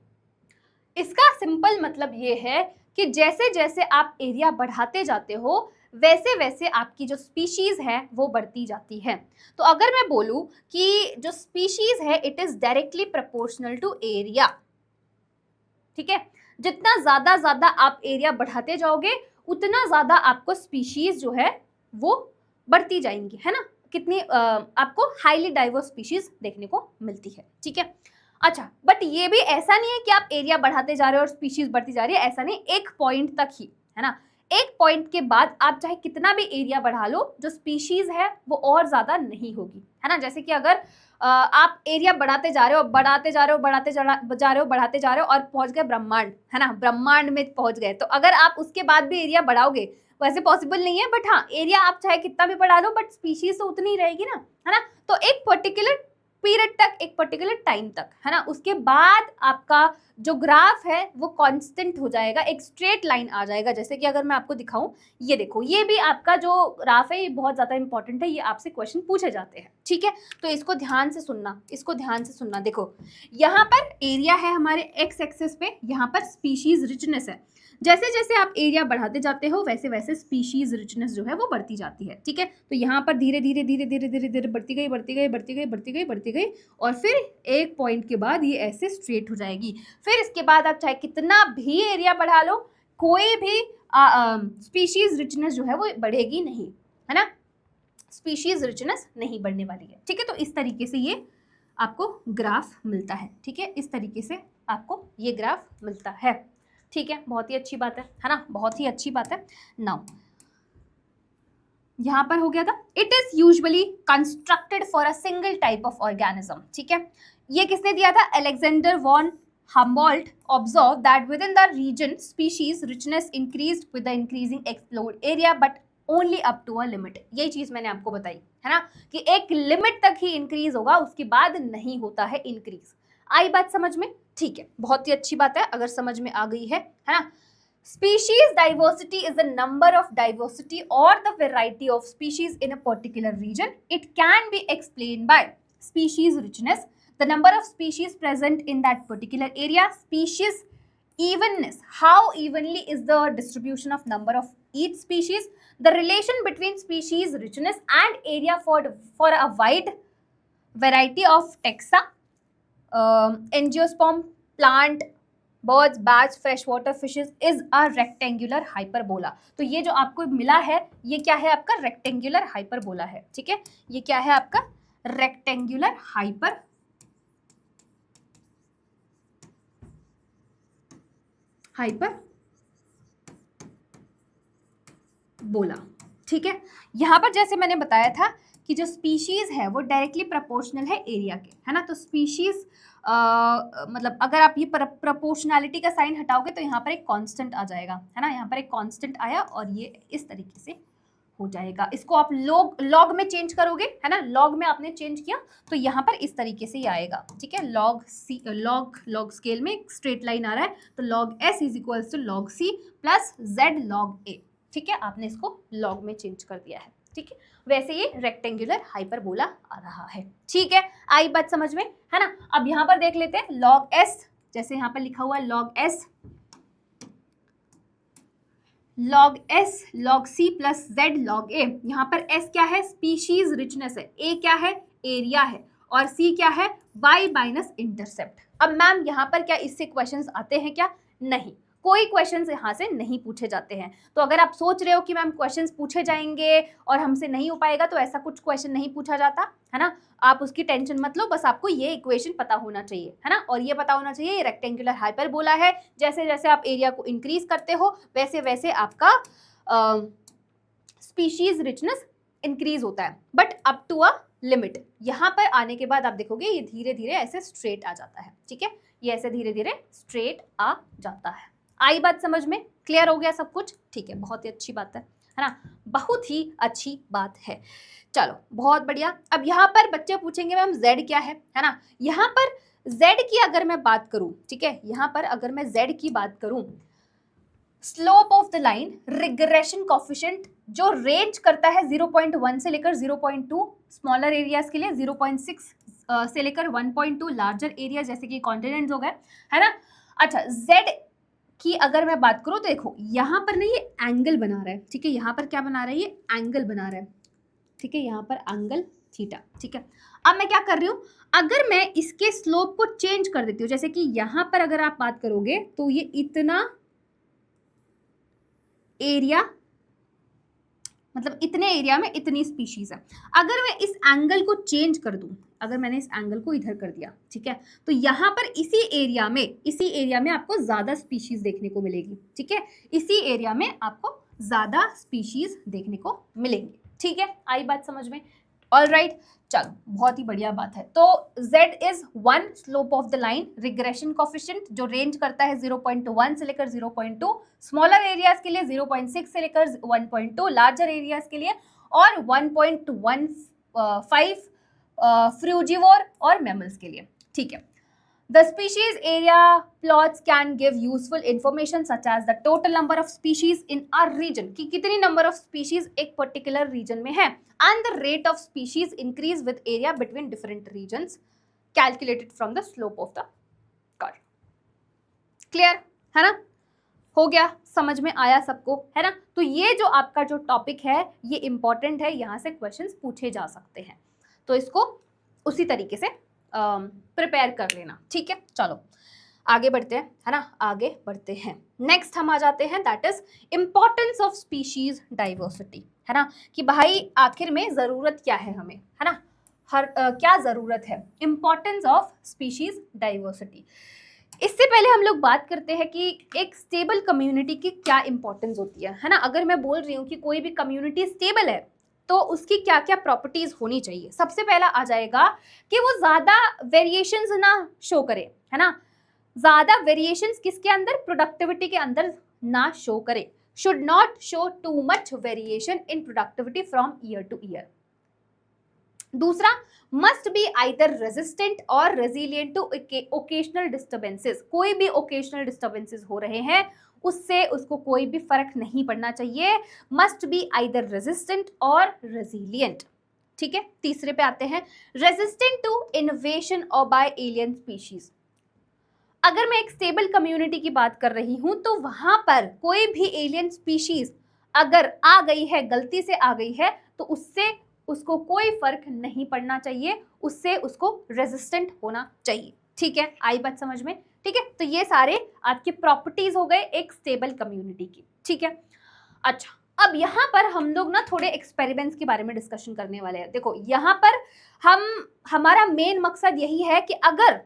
इसका सिंपल मतलब ये है कि जैसे जैसे आप एरिया बढ़ाते जाते हो वैसे वैसे आपकी जो स्पीशीज है वो बढ़ती जाती है। तो अगर मैं बोलूं कि जो स्पीशीज है it is directly proportional to area. ठीक है, जितना ज्यादा आप एरिया बढ़ाते जाओगे उतना ज्यादा आपको स्पीशीज जो है वो बढ़ती जाएंगी, है ना। कितनी आपको हाईली डाइवर्स स्पीशीज देखने को मिलती है। ठीक है, अच्छा, बट ये भी ऐसा नहीं है कि आप एरिया बढ़ाते जा रहे हो और स्पीशीज बढ़ती जा रही है, ऐसा नहीं, एक पॉइंट तक ही, है ना। एक पॉइंट के बाद आप चाहे कितना भी एरिया बढ़ा लो, जो स्पीशीज है वो और ज्यादा नहीं होगी, है ना। जैसे कि अगर आप एरिया बढ़ाते जा रहे हो, बढ़ाते जा रहे हो, बढ़ाते जा रहे हो, बढ़ाते जा रहे हो और पहुंच गए ब्रह्मांड, है ना, ब्रह्मांड में पहुंच गए, तो अगर आप उसके बाद भी एरिया बढ़ाओगे, वैसे पॉसिबल नहीं है, बट हाँ एरिया आप चाहे कितना भी बढ़ा लो, बट स्पीशीज तो उतनी ही रहेगी ना, है ना। तो एक पर्टिकुलर पीरियड तक, एक पर्टिकुलर टाइम तक, है ना, उसके बाद आपका जो ग्राफ है वो कांस्टेंट हो जाएगा, एक स्ट्रेट लाइन आ जाएगा। जैसे कि अगर मैं आपको दिखाऊं, ये देखो, ये भी आपका जो ग्राफ है ये बहुत ज्यादा इंपॉर्टेंट है, ये आपसे क्वेश्चन पूछे जाते हैं, ठीक है। तो इसको ध्यान से सुनना, इसको ध्यान से सुनना। देखो यहाँ पर एरिया है हमारे एक्स एक्सिस पे, यहाँ पर स्पीशीज रिचनेस है। जैसे जैसे आप एरिया बढ़ाते जाते हो वैसे वैसे स्पीशीज रिचनेस जो है वो बढ़ती जाती है, ठीक है। तो यहाँ पर धीरे धीरे धीरे धीरे धीरे धीरे बढ़ती गई, बढ़ती गई, बढ़ती गई, बढ़ती गई, बढ़ती गई, और फिर एक पॉइंट के बाद ये ऐसे स्ट्रेट हो जाएगी। फिर इसके बाद आप चाहे कितना भी एरिया बढ़ा लो, कोई भी स्पीशीज रिचनेस जो है वो बढ़ेगी नहीं, है ना, स्पीशीज रिचनेस नहीं बढ़ने वाली है, ठीक है। तो इस तरीके से ये आपको ग्राफ मिलता है, ठीक है, इस तरीके से आपको ये ग्राफ मिलता है, ठीक है। बहुत ही अच्छी बात है ना, बहुत ही अच्छी बात है। नाउ यहां पर हो गया था, it is usually constructed for a single type of organism, ठीक है। ये किसने दिया था? Alexander von Humboldt observed that within the region species richness increased with the increasing explored area but only up to a limit। यही चीज मैंने आपको बताई है ना, कि एक लिमिट तक ही इंक्रीज होगा, उसके बाद नहीं होता है इंक्रीज। आई बात समझ में? ठीक है, बहुत ही अच्छी बात है अगर समझ में आ गई है ना। Species diversity is the number of diversity or the variety of species in a particular region. It can be explained by species richness, the number of species present in that particular area, species evenness, how evenly is the distribution of number of each species, the relation between species richness and area for a wide variety of taxa, angiosperm plant, birds, bats, fresh water fishes is a rectangular hyperbola. तो ये जो आपको मिला है ये क्या है? आपका रेक्टेंगुलर हाइपरबोला है, ठीक है। ये क्या है? आपका रेक्टेंगुलर हाइपरबोला, ठीक है। यहां पर जैसे मैंने बताया था कि जो स्पीशीज है वो डायरेक्टली प्रोपोर्शनल है एरिया के, है ना। तो स्पीशीज मतलब अगर आप ये प्रोपोर्शनैलिटी का साइन हटाओगे तो यहाँ पर एक कांस्टेंट आ जाएगा, है ना। यहाँ पर एक कांस्टेंट आया और ये इस तरीके से हो जाएगा। इसको आप लॉग में चेंज करोगे, है ना, लॉग में आपने चेंज किया तो यहाँ पर इस तरीके से ही आएगा, ठीक है। लॉग स्केल में स्ट्रेट लाइन आ रहा है, तो log S is equals to log C plus Z log A, ठीक है। आपने इसको लॉग में चेंज कर दिया है, ठीक है। वैसे ये रेक्टेंगुलर हाइपरबोला आ रहा है, ठीक है। आई बात समझ में, है ना। अब यहां पर देख लेते हैं लॉग एस, जैसे यहां पर लिखा हुआ है log S, log C plus Z log A. यहां पर एस क्या है? स्पीशीज रिचनेस है, ए क्या है? एरिया है, और सी क्या है? Y minus intercept. अब मैम यहां पर क्या इससे क्वेश्चंस आते हैं क्या? नहीं, कोई क्वेश्चंस यहाँ से नहीं पूछे जाते हैं। तो अगर आप सोच रहे हो कि मैम क्वेश्चंस पूछे जाएंगे और हमसे नहीं हो पाएगा, तो ऐसा कुछ क्वेश्चन नहीं पूछा जाता, है ना। आप उसकी टेंशन मत लो, बस आपको ये इक्वेशन पता होना चाहिए, है ना। और ये पता होना चाहिए ये रेक्टेंगुलर हाइपरबोला है। जैसे जैसे आप एरिया को इंक्रीज करते हो वैसे वैसे आपका स्पीशीज रिचनेस इंक्रीज होता है, but up to a limit. यहाँ पर आने के बाद आप देखोगे ये धीरे धीरे ऐसे स्ट्रेट आ जाता है, ठीक है। ये ऐसे धीरे धीरे स्ट्रेट आ जाता है। आई बात समझ में? क्लियर हो गया सब कुछ? ठीक है, बहुत ही अच्छी बात है ना, बहुत ही अच्छी बात है। चलो बहुत बढ़िया। अब यहाँ पर बच्चे पूछेंगे मैम z क्या है ना। यहाँ पर z की अगर मैं बात करूं, ठीक है, यहाँ पर अगर मैं z की बात करूं, slope of the line regression coefficient जो रेंज करता है 0.1 से लेकर 0.2 स्मॉलर एरियाज के लिए, 0.6 से लेकर 1.2 लार्जर एरिया जैसे कि कॉन्टिनेंट्स हो गए, है ना। अच्छा, z की अगर मैं बात करूं तो देखो यहाँ पर ना ये एंगल बना रहा है, ठीक है। यहाँ पर क्या बना रहा है? ये एंगल बना रहा है, ठीक है। यहाँ पर एंगल थीटा, ठीक है। अब मैं क्या कर रही हूँ, अगर मैं इसके स्लोप को चेंज कर देती हूँ, जैसे कि यहाँ पर अगर आप बात करोगे तो ये इतना एरिया, मतलब इतने एरिया में इतनी स्पीशीज है। अगर मैं इस एंगल को चेंज कर दूं, अगर मैंने इस एंगल को इधर कर दिया, ठीक है, तो यहाँ पर इसी एरिया में आपको ज्यादा स्पीशीज देखने को मिलेगी, ठीक है। इसी एरिया में आपको ज्यादा स्पीशीज देखने को मिलेंगे। ठीक है, आई बात समझ में? ऑल राइट, चलो बहुत ही बढ़िया बात है। तो z is 1 slope of the line, regression coefficient जो रेंज करता है 0.1 से लेकर 0.2, स्मॉलर एरियाज के लिए 0.6 से लेकर 1.2, लार्जर एरियाज के लिए और 1.15 फ्रूजिवोर और मैमल्स के लिए। ठीक है, The species area plots can give useful information such as the total number of species in a region, कि कितनी number of species एक particular region में है, and the rate of species increase with area between different regions calculated from the slope of the curve. Clear है ना? हो गया, समझ में आया सबको, है ना? तो ये जो आपका जो टॉपिक है ये इंपॉर्टेंट है, यहाँ से क्वेश्चंस पूछे जा सकते हैं, तो इसको उसी तरीके से प्रिपेयर कर लेना। ठीक है, चलो आगे बढ़ते हैं, है ना? आगे बढ़ते हैं, नेक्स्ट हम आ जाते हैं, that is importance of species diversity, है ना? कि भाई आखिर में ज़रूरत क्या है हमें, है ना? क्या ज़रूरत है, इम्पोर्टेंस ऑफ स्पीशीज डाइवर्सिटी। इससे पहले हम लोग बात करते हैं कि एक स्टेबल कम्युनिटी की क्या इंपॉर्टेंस होती है ना? अगर मैं बोल रही हूँ कि कोई भी कम्युनिटी स्टेबल है तो उसकी क्या क्या प्रॉपर्टीज होनी चाहिए। सबसे पहला आ जाएगा कि वो ज्यादा वेरिएशंस ना शो करे, है ना? ज्यादा वेरिएशंस किसके अंदर, प्रोडक्टिविटी के अंदर ना शो करे। Should not show too much variation in productivity from year two year. दूसरा, मस्ट बी आइदर रेजिस्टेंट और रेजिलिएंट टू ओकेशनल डिस्टर्बेंसेस। कोई भी ओकेशनल डिस्टर्बेंसेस हो रहे हैं उससे उसको कोई भी फर्क नहीं पड़ना चाहिए। मस्ट बी आइदर रेजिस्टेंट और रेजिलिएंट। ठीक है, तीसरे पे आते हैं, रेजिस्टेंट टू इन्वेशन और बाय एलियन स्पीशीज। अगर मैं एक स्टेबल कम्युनिटी की बात कर रही हूं तो वहां पर कोई भी एलियन स्पीशीज अगर आ गई है, गलती से आ गई है, तो उससे उसको कोई फर्क नहीं पड़ना चाहिए, उससे उसको रेजिस्टेंट होना चाहिए। ठीक है, आई बात समझ में? ठीक है, तो ये सारे आपके प्रॉपर्टीज हो गए एक स्टेबल कम्युनिटी की। ठीक है, अच्छा, अब यहाँ पर हम लोग ना थोड़े एक्सपेरिमेंट्स के बारे में डिस्कशन करने वाले हैं। देखो यहाँ पर हमारा मेन मकसद यही है कि अगर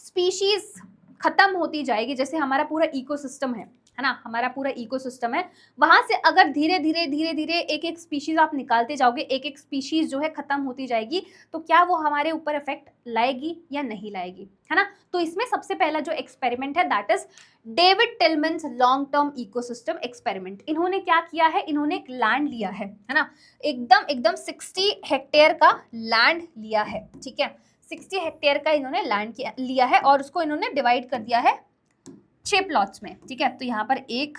स्पीशीज खत्म होती जाएगी, जैसे हमारा पूरा इकोसिस्टम है ना, हमारा पूरा इकोसिस्टम है, वहां से अगर धीरे धीरे एक एक स्पीशीज आप निकालते जाओगे, एक एक स्पीशीज जो है खत्म होती जाएगी, तो क्या वो हमारे ऊपर इफेक्ट लाएगी या नहीं लाएगी, है ना? तो इसमें सबसे पहला जो एक्सपेरिमेंट है that is David Tilman's long term ecosystem experiment. इन्होंने क्या किया है, इन्होंने एक लैंड लिया है ना, एकदम 60 हेक्टेयर का लैंड लिया है। ठीक है, 60 हेक्टेयर का इन्होंने लैंड लिया है और उसको इन्होंने डिवाइड कर दिया है 6 प्लॉट्स में। ठीक है, तो यहाँ पर एक,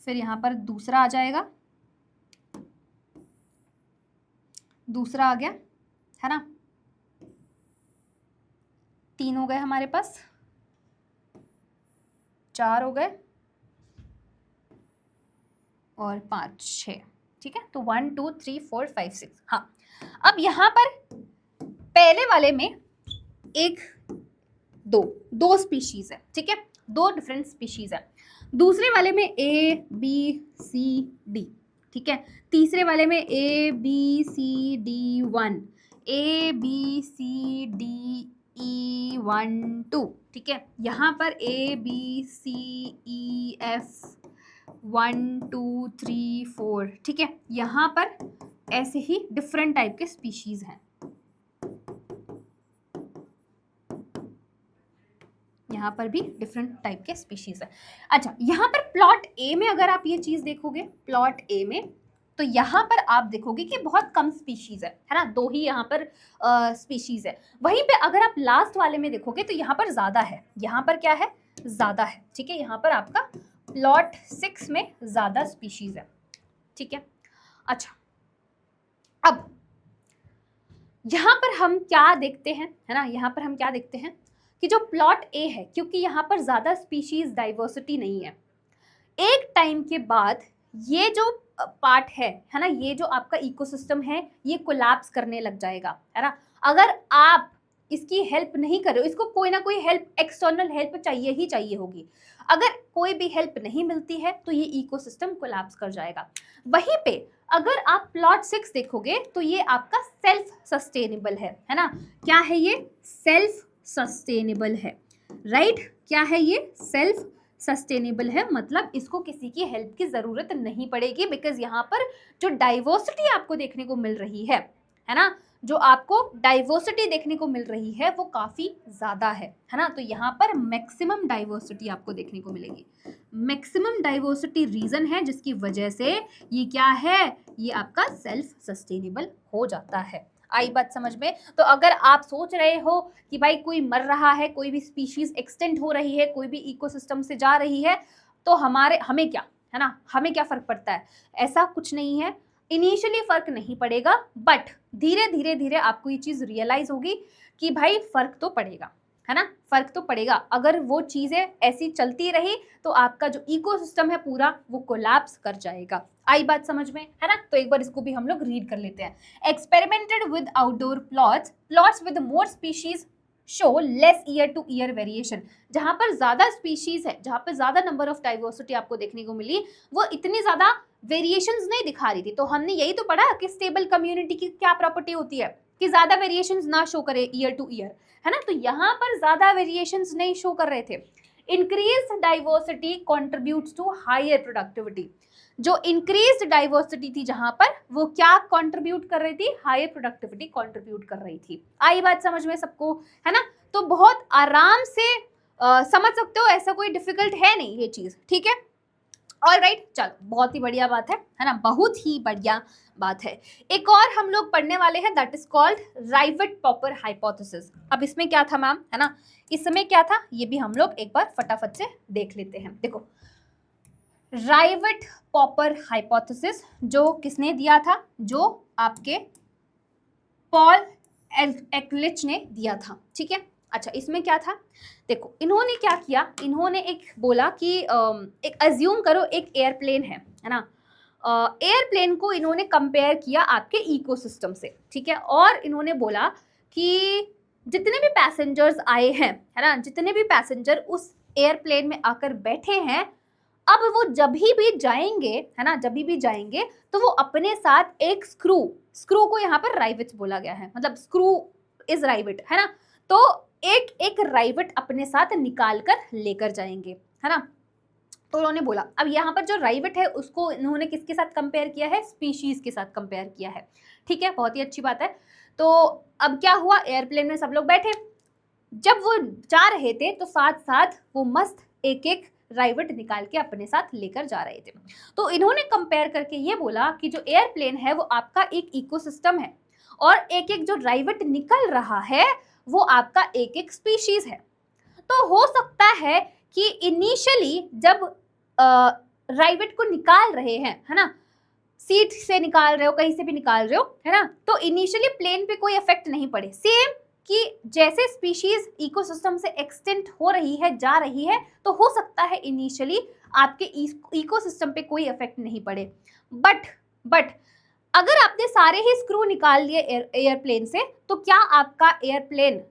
फिर यहाँ पर दूसरा आ जाएगा, दूसरा आ गया, है ना? 3 हो गए हमारे पास, 4 हो गए और 5 6। ठीक है, तो 1 2 3 4 5 6। हाँ, अब यहाँ पर पहले वाले में एक दो स्पीशीज है। ठीक है, 2 डिफरेंट स्पीशीज है। दूसरे वाले में A B C D। ठीक है, तीसरे वाले में A B C D 1, A B C D E 1 2। ठीक है, यहाँ पर A B C E F 1 2 3 4। ठीक है, यहाँ पर ऐसे ही डिफरेंट टाइप के स्पीशीज हैं। यहाँ पर भी डिफरेंट टाइप के स्पीशीज है। अच्छा, यहाँ पर प्लॉट ए में अगर आप ये चीज देखोगे, प्लॉट ए में, तो यहाँ पर आप देखोगे कि बहुत कम स्पीशीज है ना, 2 ही यहाँ पर स्पीशीज है। वहीं पे अगर आप लास्ट वाले में देखोगे तो यहाँ पर ज्यादा है, यहाँ पर क्या है, ज्यादा है। ठीक है, यहाँ पर आपका प्लॉट 6 में ज्यादा स्पीशीज है। ठीक है, अच्छा, अब यहाँ पर हम क्या देखते हैं, है ना, यहाँ पर हम क्या देखते हैं कि जो प्लॉट ए है, क्योंकि यहाँ पर ज्यादा स्पीशीज डाइवर्सिटी नहीं है, एक टाइम के बाद ये जो पार्ट है ना, ये जो आपका इकोसिस्टम है ये कोलैप्स करने लग जाएगा, है ना? अगर आप इसकी हेल्प नहीं कर रहे हो, इसको कोई ना कोई हेल्प, एक्सटर्नल हेल्प चाहिए ही चाहिए होगी। अगर कोई भी हेल्प नहीं मिलती है तो ये इकोसिस्टम कोलैप्स कर जाएगा। वहीं पे अगर आप प्लॉट 6 देखोगे तो ये आपका सेल्फ सस्टेनेबल है ना? क्या है ये? सेल्फ सस्टेनेबल है, राइट? क्या है ये? सेल्फ सस्टेनेबल है, मतलब इसको किसी की हेल्प की जरूरत नहीं पड़ेगी, बिकॉज यहाँ पर जो डाइवर्सिटी आपको देखने को मिल रही है ना, जो आपको डाइवर्सिटी देखने को मिल रही है वो काफी ज्यादा है ना। तो यहाँ पर मैक्सिमम डाइवर्सिटी आपको देखने को मिलेगी। मैक्सिमम डाइवर्सिटी रीजन है जिसकी वजह से ये क्या है, ये आपका सेल्फ सस्टेनेबल हो जाता है। आई बात समझ में? तो अगर आप सोच रहे हो कि भाई कोई मर रहा है, कोई भी स्पीशीज एक्सटेंड हो रही है, कोई भी इकोसिस्टम से जा रही है, तो हमें क्या है ना, हमें क्या फर्क पड़ता है, ऐसा कुछ नहीं है। इनिशियली फर्क नहीं पड़ेगा, बट धीरे धीरे धीरे आपको ये चीज रियलाइज होगी कि भाई फर्क तो पड़ेगा, है ना, फर्क तो पड़ेगा। अगर वो चीजें ऐसी चलती रही तो आपका जो इकोसिस्टम है पूरा वो कोलैप्स कर जाएगा। आई बात समझ में, है ना। तो एक बार इसको भी हम लोग रीड कर लेते हैं। Experimented with outdoor plots with more species show less year two year variation. जहां पर ज्यादा स्पीशीज है, जहां पर ज्यादा नंबर ऑफ डाइवर्सिटी आपको देखने को मिली, वो इतनी ज्यादा वेरिएशंस नहीं दिखा रही थी। तो हमने यही तो पढ़ा कि स्टेबल कम्युनिटी की क्या प्रॉपर्टी होती है कि ज्यादा वेरिएशंस ना शो करे ईयर टू ईयर, है ना। तो यहाँ पर ज्यादा वेरिएशंस नहीं शो कर रहे थे। Increase diversity contributes to higher productivity. जो इंक्रीज डाइवर्सिटी थी जहां पर, वो क्या कंट्रीब्यूट कर रही थी, हायर प्रोडक्टिविटी कंट्रीब्यूट कर रही थी। आई बात समझ में सबको, है ना। तो बहुत आराम से समझ सकते हो, ऐसा कोई डिफिकल्ट है नहीं ये चीज, ठीक है। ऑलराइट, चलो बहुत ही बढ़िया बात है ना, बहुत ही बढ़िया बात है। एक और हम लोग पढ़ने वाले हैं, दैट इज कॉल्ड राइवेट-पॉपर हाइपोथेसिस। अब इसमें क्या था मैम, है ना, इसमें क्या था ये भी हम लोग एक बार फटाफट से देख लेते हैं। देखो, राइवेट-पॉपर हाइपोथेसिस जो किसने दिया था, जो आपके पॉल एकलिच ने दिया था, ठीक है। अच्छा, इसमें क्या था, देखो इन्होंने क्या किया, इन्होंने एक बोला कि एक अज्यूम करो एक एयरप्लेन है ना, एयरप्लेन को इन्होंने कंपेयर किया आपके इकोसिस्टम से, ठीक है। और इन्होंने बोला कि जितने भी पैसेंजर्स आए हैं, है ना, जितने भी पैसेंजर उस एयरप्लेन में आकर बैठे हैं, अब वो जब भी जाएंगे, है ना, जब भी जाएंगे तो वो अपने साथ एक स्क्रू को यहाँ पर राइवेट बोला गया है, मतलब स्क्रू इज राइवेट, है ना। तो एक राइवेट अपने साथ निकाल कर लेकर जाएंगे, है ना। तो उन्होंने बोला, अब यहाँ पर जो राइवेट है उसको इन्होंने किसके साथ कंपेयर किया है, स्पीशीज के साथ कंपेयर किया है, ठीक है, बहुत ही अच्छी बात है। तो अब क्या हुआ, एयरप्लेन में सब लोग बैठे, जब वो जा रहे थे तो साथ साथ वो मस्त एक एक राइवेट निकाल के अपने साथ लेकर जा रहे थे। तो इन्होंने कंपेयर करके ये बोला कि जो एयरप्लेन है वो आपका एक इकोसिस्टम है, और एक एक जो राइवेट निकल रहा है वो आपका एक एक स्पीशीज है। तो हो सकता है कि इनिशियली जब राइवेट को निकाल रहे हैं, है ना, सीट से निकाल रहे हो, कहीं से भी निकाल रहे हो, है ना, तो इनिशियली प्लेन पे कोई इफेक्ट नहीं पड़े। सेम कि जैसे स्पीशीज इकोसिस्टम से एक्सटेंड हो रही है, जा रही है, तो हो सकता है इनिशियली आपके इकोसिस्टम पे कोई इफेक्ट नहीं पड़े। बट अगर आपने सारे ही स्क्रू निकाल लिए एयरप्लेन से, तो क्या आपका एयरप्लेन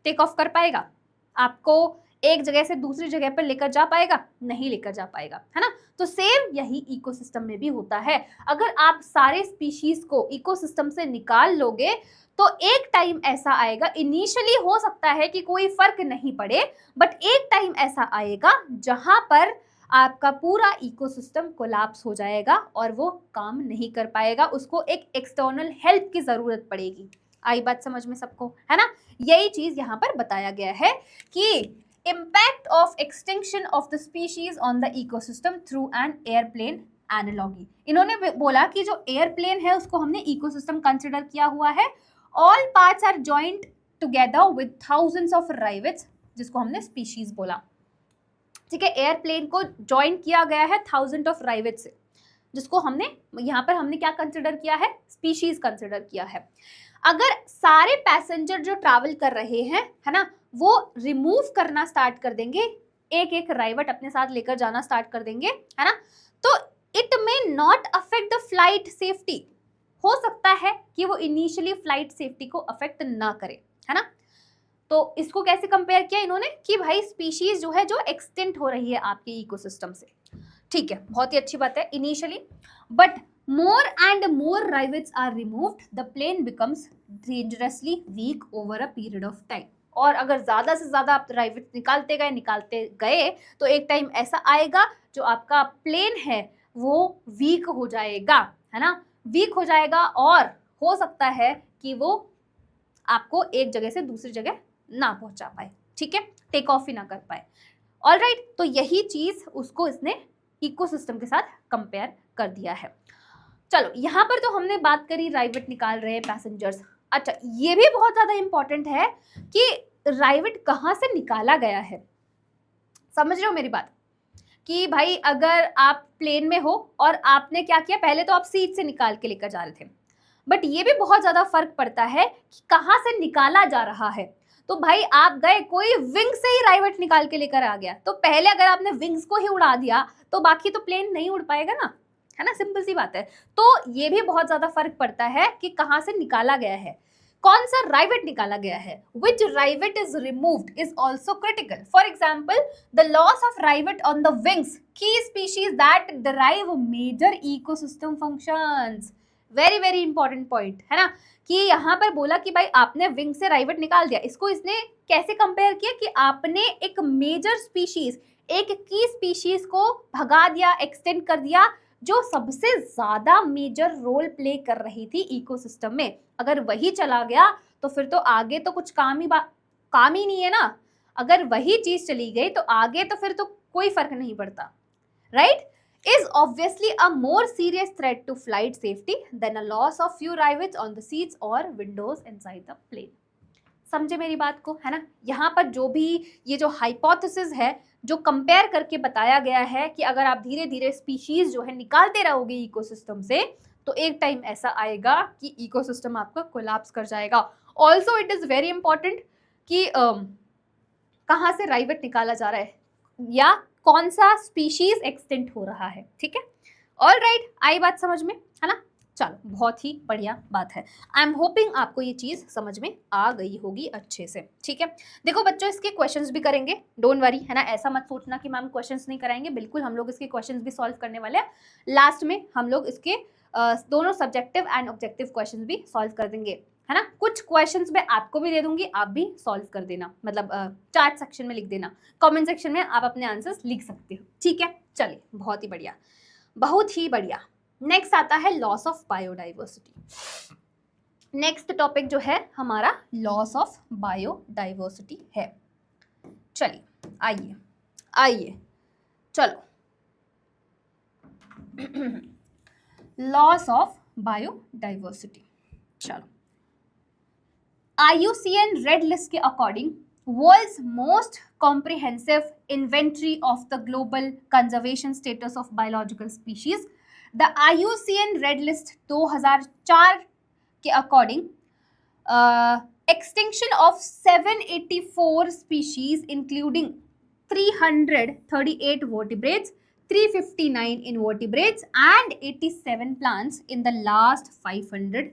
टेक ऑफ कर पाएगा, आपको एक जगह से दूसरी जगह पर लेकर जा पाएगा? नहीं लेकर जा पाएगा, है ना। तो सेम यही इकोसिस्टम में भी होता है। अगर आप सारे स्पीशीज को इकोसिस्टम से निकाल लोगे तो एक टाइम ऐसा आएगा, इनिशियली हो सकता है कि कोई फर्क नहीं पड़े, बट एक टाइम ऐसा आएगा जहां पर आपका पूरा इकोसिस्टम कोलैप्स हो जाएगा और वो काम नहीं कर पाएगा, उसको एक एक्सटर्नल हेल्प की जरूरत पड़ेगी। आई बात समझ में सबको, है ना। यही चीज यहाँ पर बताया गया है कि impact of extinction of the species on the ecosystem through an airplane analogy. इन्होंने बोला कि जो एयरप्लेन है उसको हमने इकोसिस्टम कंसिडर किया हुआ है। All parts are joint together with thousands of rivets, जिसको हमने स्पीशीज बोला, ठीक है। एयरप्लेन को ज्वाइन किया गया है 1000 ऑफ राइवेट से, जिसको हमने यहाँ पर हमने क्या कंसिडर किया है, स्पीशीज कंसिडर किया है। अगर सारे पैसेंजर जो ट्रैवल कर रहे हैं, है ना, वो रिमूव करना स्टार्ट कर देंगे, एक एक राइवेट अपने साथ लेकर जाना स्टार्ट कर देंगे, है ना, तो it may not affect the flight safety. हो सकता है कि वो इनिशियली फ्लाइट सेफ्टी को अफेक्ट ना करे, है ना। तो इसको कैसे कंपेयर किया इन्होंने कि भाई स्पीशीज जो है जो एक्सटेंट हो रही है आपके इकोसिस्टम से, ठीक है, बहुत ही अच्छी बात है initially. But more and more rivets are removed, the plane becomes dangerously weak over a period of time. और अगर ज़्यादा से ज़्यादा आप राइवेट निकालते गए तो एक टाइम ऐसा आएगा जो आपका प्लेन है वो वीक हो जाएगा, है ना, वीक हो जाएगा और हो सकता है कि वो आपको एक जगह से दूसरी जगह ना पहुंचा पाए, ठीक है, टेक ऑफ ही ना कर पाए। ऑलराइट, तो यही चीज उसको इसने इकोसिस्टम के साथ कंपेयर कर दिया है। चलो यहाँ पर तो हमने बात करी राइवेट निकाल रहे हैं पैसेंजर्स। अच्छा, ये भी बहुत ज्यादा इंपॉर्टेंट है कि राइवेट कहाँ से निकाला गया है। समझ रहे हो मेरी बात कि भाई अगर आप प्लेन में हो और आपने क्या किया, पहले तो आप सीट से निकाल के लेकर जा रहे थे, बट ये भी बहुत ज्यादा फर्क पड़ता है कि कहाँ से निकाला जा रहा है। तो भाई आप गए, कोई विंग से ही राइवेट निकाल के लेकर आ गया, तो पहले अगर आपने विंग्स को ही उड़ा दिया तो बाकी तो प्लेन नहीं उड़ पाएगा ना, है ना, सिंपल सी बात है। तो ये भी बहुत ज्यादा फर्क पड़ता है कि कहाँ से निकाला गया है, कौन सा राइवेट निकाला गया है। Which rivet is removed is also critical. For example, the loss of rivet on the wings, key species that derive major ecosystem functions. Very very important point है ना, कि यहाँ पर बोला कि भाई आपने विंग से राइवेट निकाल दिया। इसको इसने कैसे कंपेयर किया कि आपने एक मेजर स्पीशीज, एक की स्पीशीज को भगा दिया, एक्सटेंड कर दिया, जो सबसे ज्यादा मेजर रोल प्ले कर रही थी इकोसिस्टम में। अगर वही चला गया तो फिर तो आगे तो कुछ काम ही नहीं है ना। अगर वही चीज चली गई तो आगे तो फिर तो कोई फर्क नहीं पड़ता, right. Is obviously a more serious threat to flight safety than a loss of few rivets on the seats or windows inside the plane. समझे मेरी बात को, है ना। यहाँ पर जो भी ये जो हाइपोथेसिस है, जो कंपेयर करके बताया गया है कि अगर आप धीरे धीरे स्पीशीज जो है निकालते रहोगे इकोसिस्टम से, तो एक टाइम ऐसा आएगा कि इकोसिस्टम आपका कोलैप्स कर जाएगा। Also it is very important कि कहाँ से राइवेट निकाला जा रहा है या कौन सा स्पीशीज एक्सटेंट हो रहा है, ठीक है। ऑल राइट, आई बात समझ में, है ना। चलो, बहुत ही बढ़िया बात है। आई एम होपिंग आपको ये चीज समझ में आ गई होगी अच्छे से, ठीक है। देखो बच्चों, इसके क्वेश्चंस भी करेंगे, डोंट वरी, है ना। ऐसा मत सोचना कि मैम क्वेश्चंस नहीं कराएंगे, बिल्कुल हम लोग इसके क्वेश्चंस भी सॉल्व करने वाले हैं। लास्ट में हम लोग इसके दोनों सब्जेक्टिव एंड ऑब्जेक्टिव क्वेश्चंस भी सॉल्व कर देंगे, है ना। कुछ क्वेश्चंस मैं आपको भी दे दूंगी, आप भी सॉल्व कर देना, मतलब चैट सेक्शन में लिख देना, कमेंट सेक्शन में आप अपने आंसर्स लिख सकते हो, ठीक है। चलिए, बहुत ही बढ़िया, बहुत ही बढ़िया। नेक्स्ट आता है loss of biodiversity. Next topic जो है हमारा लॉस ऑफ बायोडाइवर्सिटी है। चलिए, आइए आइए, चलो लॉस ऑफ बायोडाइवर्सिटी। चलो, IUCN रेड लिस्ट के according world's most comprehensive inventory of the global conservation status of biological species, the IUCN red list 2004 के according extinction of 784 species including 338 vertebrates, 359 invertebrates and 87 plants in the last 500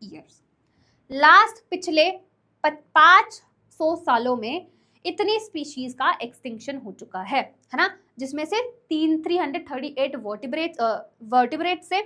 years. Last पिछले 500 सालों में इतनी स्पीशीज का एक्सटिंक्शन हो चुका है ना, जिसमें से 338 वर्टिब्रेट से,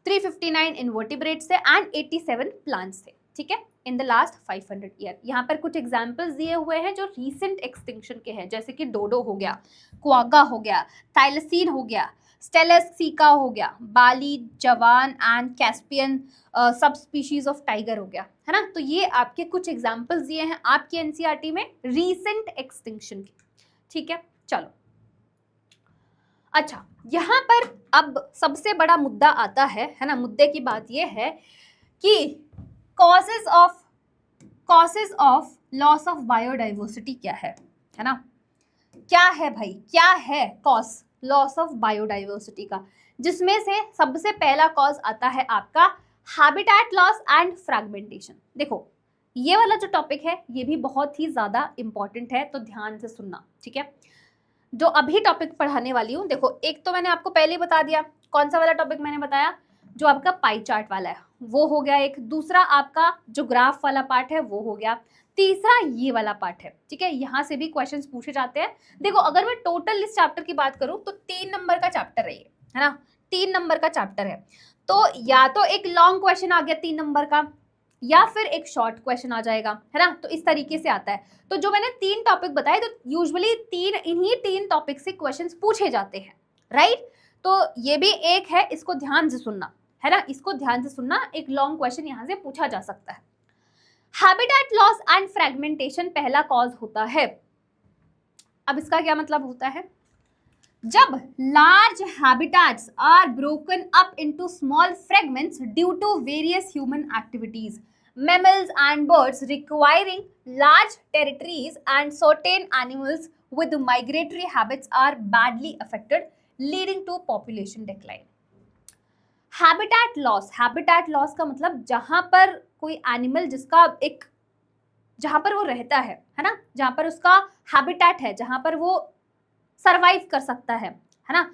359 इनवर्टिब्रेट से एंड 87 प्लांट्स से, ठीक है, इन द लास्ट 500 ईयर। यहाँ पर कुछ एग्जाम्पल्स दिए हुए हैं जो रीसेंट एक्सटिंक्शन के हैं, जैसे कि डोडो हो गया, क्वागा हो गया, थाइलसीन हो गया, स्टेलस सीका हो गया, बाली, जवान एंड कैस्पियन सब स्पीशीज ऑफ टाइगर हो गया, है ना। तो ये आपके कुछ एग्जाम्पल्स दिए हैं आपके एनसीईआरटी में रीसेंट एक्सटिंक्शन के, ठीक है। चलो, अच्छा, यहाँ पर अब सबसे बड़ा मुद्दा आता है ना। मुद्दे की बात ये है कि causes of loss of biodiversity क्या है ना। क्या है भाई, क्या है कॉज लॉस ऑफ बायोडाइवर्सिटी का, जिसमें से सबसे पहला कॉज आता है आपका हैबिटेट लॉस एंड फ्रैगमेंटेशन। देखो, ये वाला जो टॉपिक है ये भी बहुत ही ज्यादा इंपॉर्टेंट है, तो ध्यान से सुनना, ठीक है। जो अभी टॉपिक पढ़ाने वाली हूँ, देखो, एक तो मैंने आपको पहले ही बता दिया, कौन सा वाला टॉपिक मैंने बताया, जो आपका पाई चार्ट वाला है वो हो गया एक, दूसरा आपका जो ग्राफ वाला पार्ट है वो हो गया, तीसरा ये वाला पार्ट है, ठीक है। यहाँ से भी क्वेश्चंस पूछे जाते हैं। देखो, अगर मैं टोटल इस चैप्टर की बात करूँ तो 3 नंबर का चैप्टर है ये, है ना, 3 नंबर का चैप्टर है। तो या तो एक लॉन्ग क्वेश्चन आ गया 3 नंबर का, या फिर एक शॉर्ट क्वेश्चन आ जाएगा, है ना। तो इस तरीके से आता है। तो जो मैंने 3 टॉपिक बताए, तो यूजुअली इन्हीं 3 टॉपिक से क्वेश्चंस पूछे जाते हैं, राइट। तो ये भी एक है, इसको ध्यान से सुनना, है ना, इसको ध्यान से सुनना, एक लॉन्ग क्वेश्चन यहाँ से पूछा जा सकता है। हैबिटेट लॉस एंड फ्रेगमेंटेशन पहला कॉज होता है। अब इसका क्या मतलब होता है? जब large habitats are broken up into small fragments due to various human activities, mammals and birds requiring large territories and certain animals with migratory habits are badly affected, leading to population decline. Habitat loss का मतलब जहां पर कोई एनिमल जिसका एक, जहां पर वो रहता है ना, जहां पर उसका हैबिटेट है, जहां पर वो सरवाइव कर सकता है ना।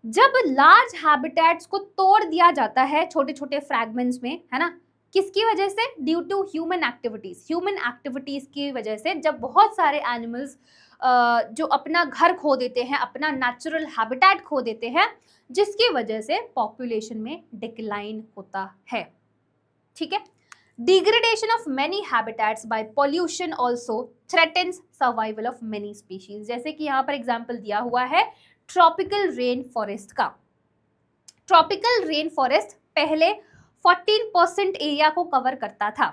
जब लार्ज हैबिटेट्स को तोड़ दिया जाता है छोटे छोटे फ्रैगमेंट्स में, है ना, किसकी वजह से? ड्यू टू ह्यूमन एक्टिविटीज की वजह से, जब बहुत सारे एनिमल्स जो अपना घर खो देते हैं, अपना नेचुरल हैबिटेट खो देते हैं, जिसकी वजह से पॉपुलेशन में डिक्लाइन होता है। ठीक है। Degradation of many habitats by pollution also threatens survival of many species. जैसे कि यहाँ पर एग्जाम्पल दिया हुआ है ट्रॉपिकल रेन फॉरेस्ट का। ट्रॉपिकल रेन फॉरेस्ट पहले 14% एरिया को कवर करता था,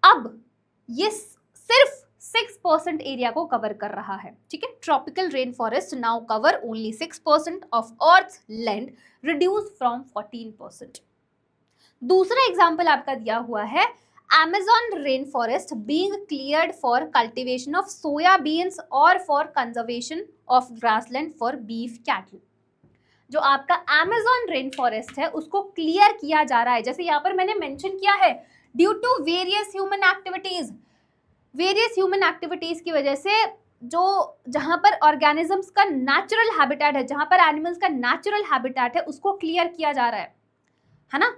अब ये सिर्फ 6% एरिया को कवर कर रहा है। ठीक है। Tropical rain forest now cover only 6% of earth land, reduce from 14%। दूसरा एग्जाम्पल आपका दिया हुआ है Amazon rain forest being cleared for cultivation of soya beans और for conservation of grassland for beef cattle. जो आपका Amazon रेन फॉरेस्ट है उसको क्लियर किया जा रहा है, जैसे यहाँ पर मैंने मेंशन किया है, due to various human activities की वजह से, जो जहां पर ऑर्गेनिजम्स का नेचुरल हैबिटेट है, जहां पर एनिमल्स का नेचुरल हैबिटेट है, उसको क्लियर किया जा रहा है ना।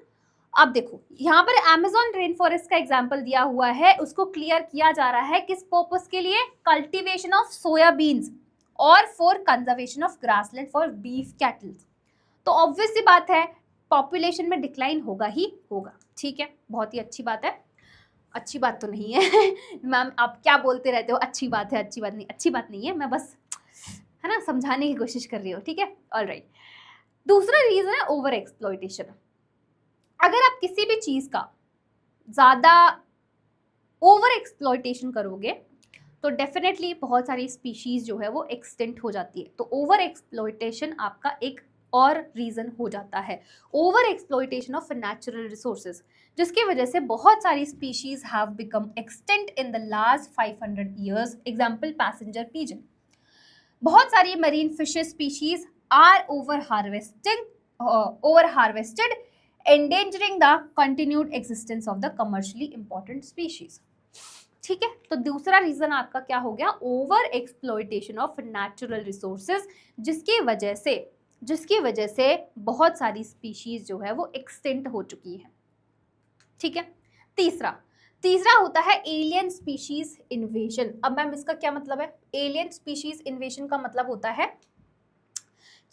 अब देखो यहाँ पर Amazon रेन फॉरेस्ट का एग्जाम्पल दिया हुआ है, उसको क्लियर किया जा रहा है किस पर्पस के लिए? कल्टीवेशन ऑफ सोया बीन्स और for conservation of grassland for beef cattle. तो ऑब्वियस सी बात है पॉपुलेशन में डिक्लाइन होगा ही होगा। ठीक है, बहुत ही अच्छी बात है। अच्छी बात तो नहीं है मैम, आप क्या बोलते रहते हो अच्छी बात है, अच्छी बात नहीं, अच्छी बात नहीं है, मैं बस, है ना, समझाने की कोशिश कर रही हूँ। ठीक है, ऑलराइट। दूसरा रीजन है ओवर एक्सप्लॉयटेशन। अगर आप किसी भी चीज का ज्यादा ओवर एक्सप्लॉयटेशन करोगे तो डेफिनेटली बहुत सारी स्पीशीज जो है वो एक्सटिंक्ट हो जाती है। तो ओवर एक्सप्लॉयटेशन आपका एक और रीजन हो जाता है, over exploitation of natural resources, जिसकी वजह से बहुत सारी species have become extinct in the last 500 years. Example passenger pigeon. बहुत सारी marine fishes species are over harvested endangering the continued existence of the commercially important species। ठीक है, तो दूसरा रीजन आपका क्या हो गया? Over exploitation of natural resources, जिसकी वजह से बहुत सारी स्पीशीज जो है वो एक्सटिंक्ट हो चुकी है। ठीक है। तीसरा होता है एलियन स्पीशीज इन्वेजन। अब मैम इसका क्या मतलब है? एलियन स्पीशीज इन्वेजन का मतलब होता है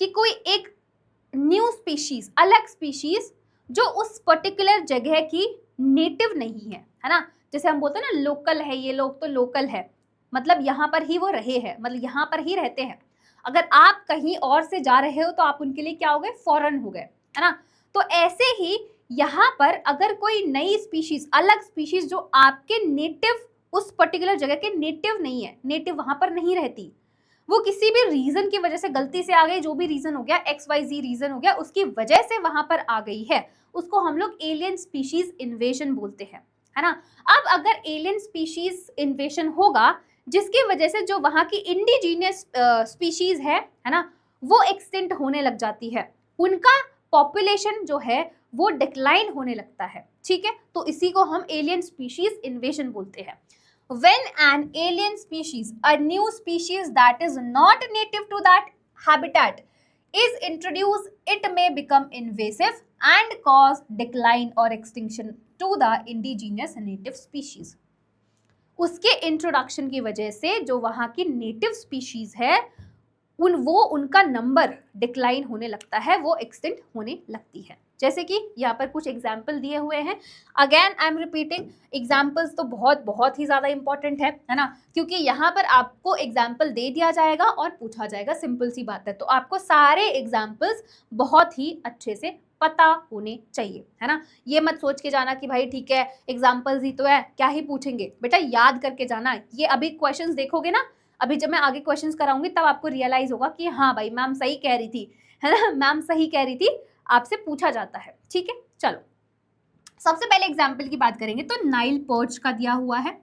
कि कोई एक न्यू स्पीशीज, अलग स्पीशीज जो उस पर्टिकुलर जगह की नेटिव नहीं है ना। जैसे हम बोलते हैं ना लोकल है, ये लोग तो लोकल है, मतलब यहाँ पर ही वो रहे हैं, मतलब यहाँ पर ही रहते हैं। अगर आप कहीं और से जा रहे हो तो आप उनके लिए क्या हो गए? फॉरेन हो गए, है ना। तो ऐसे ही यहाँ पर अगर कोई नई स्पीशीज, अलग स्पीशीज जो आपके नेटिव, उस पर्टिकुलर जगह के नेटिव नहीं है, नेटिव वहां पर नहीं रहती, वो किसी भी रीजन की वजह से गलती से आ गई, जो भी रीजन हो गया, XYZ रीजन हो गया, उसकी वजह से वहां पर आ गई है, उसको हम लोग एलियन स्पीशीज इन्वेजन बोलते हैं, है ना। अब अगर एलियन स्पीशीज इन्वेजन होगा जिसकी वजह से जो वहां की इंडिजीनियस स्पीशीज है ना, वो एक्सटिंक्ट होने लग जाती है, उनका पॉपुलेशन जो है वो डिक्लाइन होने लगता है। ठीक है, तो इसी को हम एलियन स्पीशीज इन्वेजन बोलते हैं। When an alien species, a new species that is not native to that habitat, is introduced, it may become invasive and cause decline or extinction to the indigenous native species. उसके इंट्रोडक्शन की वजह से जो वहाँ की नेटिव स्पीशीज है उनका नंबर डिक्लाइन होने लगता है, वो एक्सटिंक्ट होने लगती है। जैसे कि यहाँ पर कुछ एग्जाम्पल दिए हुए हैं। Again I am repeating, examples तो बहुत ही ज्यादा इंपॉर्टेंट है ना, क्योंकि यहाँ पर आपको एग्जाम्पल दे दिया जाएगा और पूछा जाएगा, सिंपल सी बात है। तो आपको सारे एग्जाम्पल्स बहुत ही अच्छे से पता होने चाहिए, है ना। ये मत सोच के जाना कि भाई ठीक है एग्जाम्पल्स ही तो है, क्या ही पूछेंगे, बेटा याद करके जाना। ये अभी क्वेश्चंस देखोगे ना, अभी जब मैं आगे क्वेश्चंस कराऊंगी तब आपको रियलाइज होगा कि हाँ भाई मैम सही कह रही थी, है ना, मैम सही कह रही थी, आपसे पूछा जाता है। ठीक है, चलो सबसे पहले एग्जाम्पल की बात करेंगे तो नाइल पर्च का दिया हुआ है,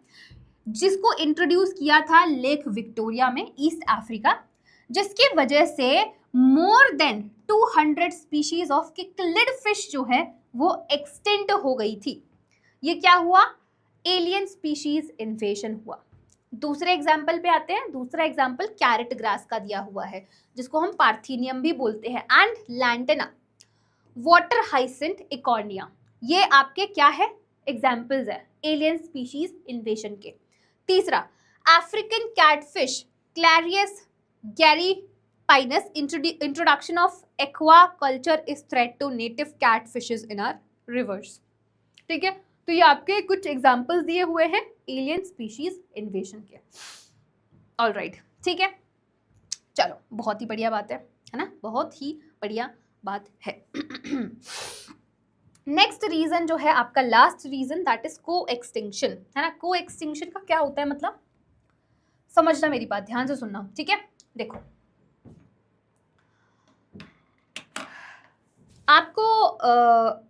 जिसको इंट्रोड्यूस किया था लेक विक्टोरिया में, ईस्ट अफ्रीका, जिसकी वजह से more than 200 species of cichlid fish जो है वो एक्सटेंट हो गई थी। ये क्या हुआ, एलियन स्पीशीज इन्वेजन हुआ। दूसरे एग्जाम्पल पे आते हैं। दूसरा एग्जाम्पल कैरेट ग्रास का दिया हुआ है, जिसको हम पार्थेनियम भी बोलते हैं, and lantana, water hyacinth Eichhornia. ये आपके क्या है, एग्जाम्पल्स है एलियन स्पीशीज इन्वेजन के। तीसरा African catfish Clarias gariepinus, introduction of aquaculture is threat to native catfishes in our rivers. ठीक है, तो ये आपके कुछ एग्जाम्पल्स दिए हुए हैं एलियन स्पीशीज इन्वेजन के। ऑलराइट, ठीक है, चलो बहुत ही बढ़िया बात है ना, बहुत ही बढ़िया बात है। नेक्स्ट रीजन जो है आपका, लास्ट रीजन, दैट इज को एक्सटिंक्शन, है ना। को एक्सटिंक्शन का क्या होता है मतलब, समझना मेरी बात, ध्यान से सुनना, ठीक है। देखो आपको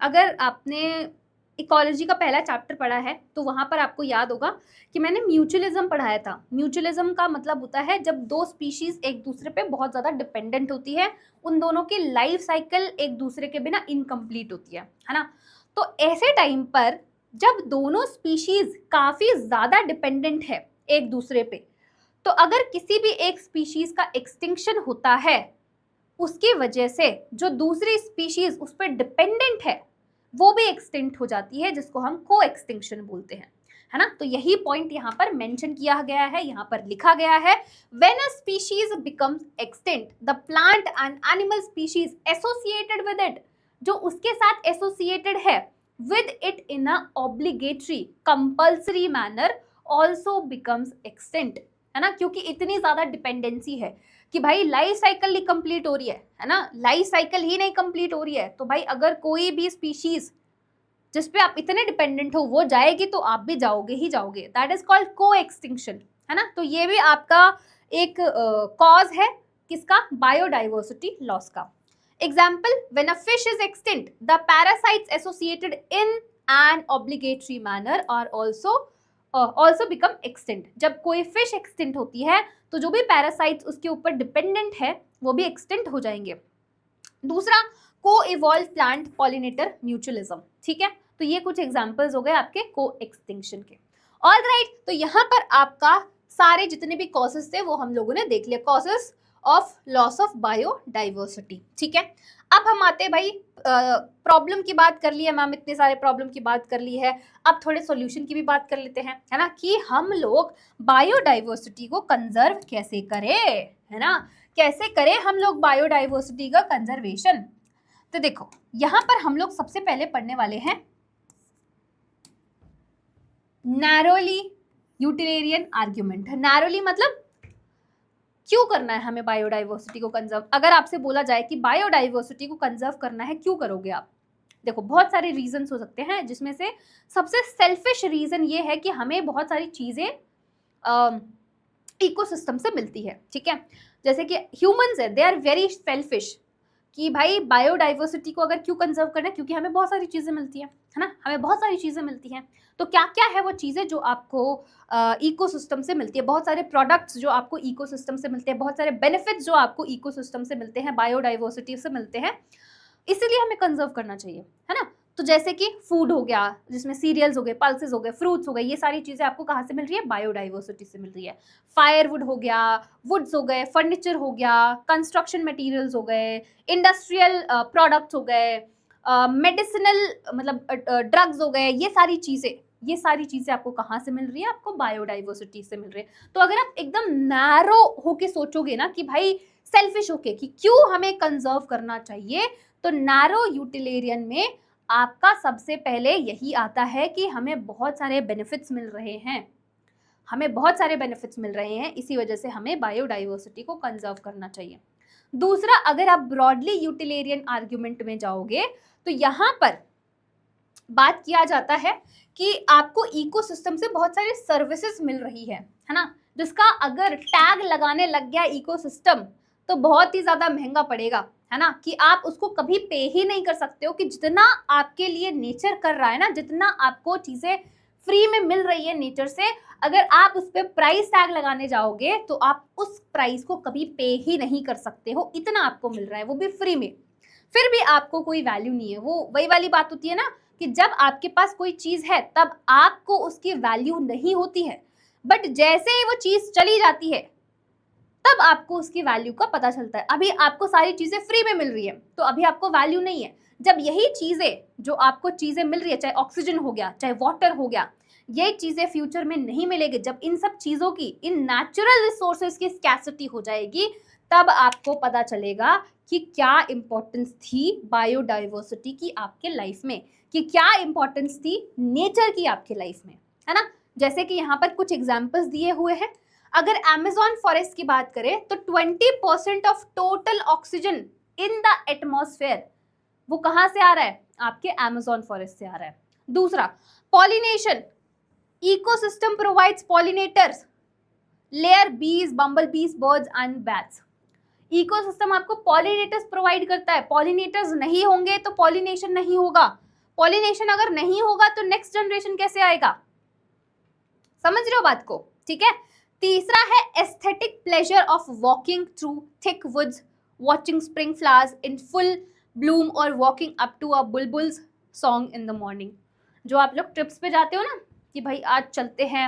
अगर आपने इकोलॉजी का पहला चैप्टर पढ़ा है तो वहां पर आपको याद होगा कि मैंने म्यूचुअलिज्म पढ़ाया था। म्यूचुअलिज्म का मतलब होता है जब दो स्पीशीज एक दूसरे पे बहुत ज्यादा डिपेंडेंट होती है, उन दोनों की लाइफ साइकिल एक दूसरे के बिना इनकम्प्लीट होती है ना। तो ऐसे टाइम पर जब दोनों स्पीशीज काफी ज्यादा डिपेंडेंट है एक दूसरे पे, तो अगर किसी भी एक स्पीशीज का एक्सटिंक्शन होता है, उसकी वजह से जो दूसरी स्पीशीज उस पर डिपेंडेंट है वो भी एक्सटिंक्ट हो जाती है, जिसको हम को एक्सटिंक्शन बोलते हैं, है ना। तो यही पॉइंट यहाँ पर मेंशन किया गया है, यहाँ पर लिखा गया है, when a species becomes extinct the plant and animal species associated with it, जो उसके साथ एसोसिएटेड है with it in a obligatory compulsory manner also becomes extinct, है ना। क्योंकि इतनी ज्यादा डिपेंडेंसी है कि भाई लाइफ साइकिल नहीं कंप्लीट हो रही है ना, लाइफ साइकिल ही नहीं कंप्लीट हो रही है, तो भाई अगर कोई भी स्पीशीज जिस पे आप इतने डिपेंडेंट हो वो जाएगी तो आप भी जाओगे ही जाओगे, दैट इज कॉल्ड को एक्सटिंक्शन, है ना। तो ये भी आपका एक कॉज है किसका, बायोडाइवर्सिटी लॉस का। Example, when a fish is extinct the parasites associated in an obligatory manner are also become extinct. जब कोई फिश एक्सटिंक्ट होती है तो जो भी पैरासाइट्स उसके ऊपर डिपेंडेंट है वो भी एक्सटिंक्ट हो जाएंगे। दूसरा, को इवॉल्व प्लांट पॉलिनेटर म्यूचुअलिज्म, ठीक है। तो ये कुछ एग्जांपल्स हो गए आपके को एक्सटिंक्शन के। ऑलराइट, तो यहाँ पर आपका सारे जितने भी कॉजेस थे वो हम लोगों ने देख लिया, causes of loss of biodiversity, ठीक है। अब हम आते हैं भाई, प्रॉब्लम की बात कर ली है मैम, इतने सारे प्रॉब्लम की बात कर ली है, अब थोड़े सॉल्यूशन की भी बात कर लेते हैं, है ना, कि हम लोग बायोडाइवर्सिटी को कंजर्व कैसे करें, है ना, कैसे करें हम लोग बायोडाइवर्सिटी का कंजर्वेशन। तो देखो यहां पर हम लोग सबसे पहले पढ़ने वाले हैं नैरोली यूटिलिटेरियन आर्ग्यूमेंट। नैरोली मतलब क्यों करना है हमें बायोडाइवर्सिटी को कंजर्व। अगर आपसे बोला जाए कि बायोडाइवर्सिटी को कंजर्व करना है, क्यों करोगे आप, देखो बहुत सारे रीजंस हो सकते हैं, जिसमें से सबसे सेल्फिश रीजन ये है कि हमें बहुत सारी चीजें इकोसिस्टम से मिलती है, ठीक है। जैसे कि ह्यूमंस है, दे आर वेरी सेल्फिश, कि भाई बायोडाइवर्सिटी को अगर क्यों कंजर्व करना है, क्योंकि हमें बहुत सारी चीजें मिलती हैं, है ना, हमें बहुत सारी चीजें मिलती हैं। तो क्या क्या है वो चीजें जो आपको इकोसिस्टम से मिलती है, बहुत सारे प्रोडक्ट्स जो आपको इकोसिस्टम से मिलते हैं, बहुत सारे बेनिफिट्स जो आपको इकोसिस्टम से मिलते हैं, बायोडाइवर्सिटी से मिलते हैं, इसीलिए हमें कंजर्व करना चाहिए, है ना। तो जैसे कि फूड हो गया, जिसमें सीरियल्स हो गए, पल्सेस हो गए, फ्रूट्स हो गए, ये सारी चीजें आपको कहाँ से मिल रही है, बायोडाइवर्सिटी से मिल रही है। फायरवुड हो गया, वुड्स हो गए, फर्नीचर हो गया, कंस्ट्रक्शन मटेरियल्स हो गए, इंडस्ट्रियल प्रोडक्ट्स हो गए, मेडिसिनल मतलब ड्रग्स हो गए, ये सारी चीजें आपको कहाँ से मिल रही है, आपको बायोडाइवर्सिटी से मिल रही है। तो अगर आप एकदम नैरो होके सोचोगे ना कि भाई सेल्फिश होके कि क्यों हमें कंजर्व करना चाहिए, तो नैरो यूटिलिटेरियन में आपका सबसे पहले यही आता है कि हमें बहुत सारे बेनिफिट्स मिल रहे हैं, इसी वजह से हमें बायोडाइवर्सिटी को कंजर्व करना चाहिए। दूसरा, अगर आप ब्रॉडली यूटिलिटेरियन आर्ग्यूमेंट में जाओगे तो यहाँ पर बात किया जाता है कि आपको इकोसिस्टम से बहुत सारी सर्विसेज मिल रही है ना, जिसका अगर टैग लगाने लग गया इकोसिस्टम तो बहुत ही ज्यादा महंगा पड़ेगा, है ना, कि आप उसको कभी पे ही नहीं कर सकते हो कि जितना आपके लिए नेचर कर रहा है ना, जितना आपको चीजें फ्री में मिल रही है नेचर से, अगर आप उस पर प्राइस टैग लगाने जाओगे तो आप उस प्राइस को कभी पे ही नहीं कर सकते हो, इतना आपको मिल रहा है, वो भी फ्री में, फिर भी आपको कोई वैल्यू नहीं है। वो वही वाली बात होती है ना कि जब आपके पास कोई चीज है तब आपको उसकी वैल्यू नहीं होती है, बट जैसे ही वो चीज चली जाती है तब आपको उसकी वैल्यू का पता चलता है। अभी आपको सारी चीजें फ्री में मिल रही है तो अभी आपको वैल्यू नहीं है। जब यही चीजें, जो आपको चीजें मिल रही है, चाहे ऑक्सीजन हो गया, चाहे वाटर हो गया, ये चीजें फ्यूचर में नहीं मिलेगी, जब इन सब चीजों की, इन नेचुरल रिसोर्सेज की स्कैसिटी हो जाएगी, तब आपको पता चलेगा कि क्या इंपॉर्टेंस थी बायोडाइवर्सिटी की आपके लाइफ में, कि क्या इंपॉर्टेंस थी नेचर की आपके लाइफ में, है ना। जैसे कि यहाँ पर कुछ एग्जांपल्स दिए हुए हैं। अगर अमेज़न फॉरेस्ट की बात करें तो 20% of total oxygen in the atmosphere वो कहाँ से आ रहा है? आपके अमेज़न फॉरेस्ट से आ रहा है। दूसरा, pollination, ecosystem provides pollinators, layer बीज, बम्बल बीज, बर्ड्स एंड बैट्स। इकोसिस्टम आपको पॉलिनेटर्स प्रोवाइड करता है। पॉलिनेटर्स नहीं होंगे तो पॉलिनेशन नहीं होगा। पॉलिनेशन अगर नहीं होगा तो नेक्स्ट जनरेशन कैसे आएगा? समझ रहे हो बात को? ठीक है। तीसरा है aesthetic pleasure of walking through thick woods, watching spring flowers in full bloom और walking up to a bulbul's song in the morning. जो आप लोग ट्रिप्स पे जाते हो ना कि भाई आज चलते हैं,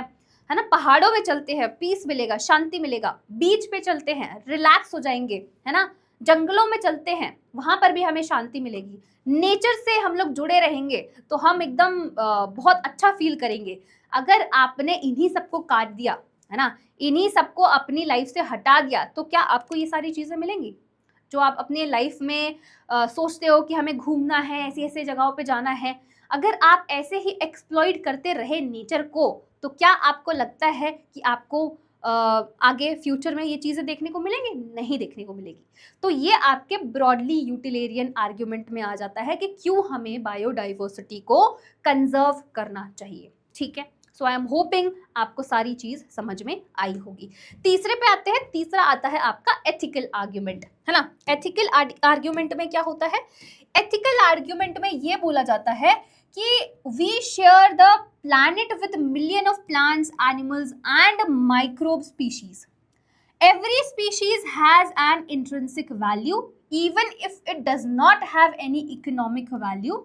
है ना, पहाड़ों में चलते हैं, पीस मिलेगा, शांति मिलेगा, बीच पे चलते हैं, रिलैक्स हो जाएंगे, है ना, जंगलों में चलते हैं, वहां पर भी हमें शांति मिलेगी, नेचर से हम लोग जुड़े रहेंगे तो हम एकदम बहुत अच्छा फील करेंगे। अगर आपने इन्हीं सबको काट दिया, है ना, इन्हीं सबको अपनी लाइफ से हटा दिया तो क्या आपको ये सारी चीजें मिलेंगी जो आप अपने लाइफ में सोचते हो कि हमें घूमना है, ऐसी ऐसी जगहों पे जाना है? अगर आप ऐसे ही एक्सप्लॉइट करते रहे नेचर को तो क्या आपको लगता है कि आपको आगे फ्यूचर में ये चीज़ें देखने को मिलेंगी? नहीं देखने को मिलेगी। तो ये आपके ब्रॉडली यूटिलिटेरियन आर्ग्यूमेंट में आ जाता है कि क्यों हमें बायोडाइवर्सिटी को कंजर्व करना चाहिए। ठीक है। सो आई एम होपिंग आपको सारी चीज समझ में आई होगी। तीसरे पे आते हैं। तीसरा आता है आपका एथिकल आर्ग्यूमेंट, है ना। एथिकल आर्ग्यूमेंट में क्या होता है? एथिकल आर्ग्यूमेंट में ये बोला जाता है कि we share the planet with million of plants, animals and microbe species. Every species has an intrinsic value even if it does not have any economic value.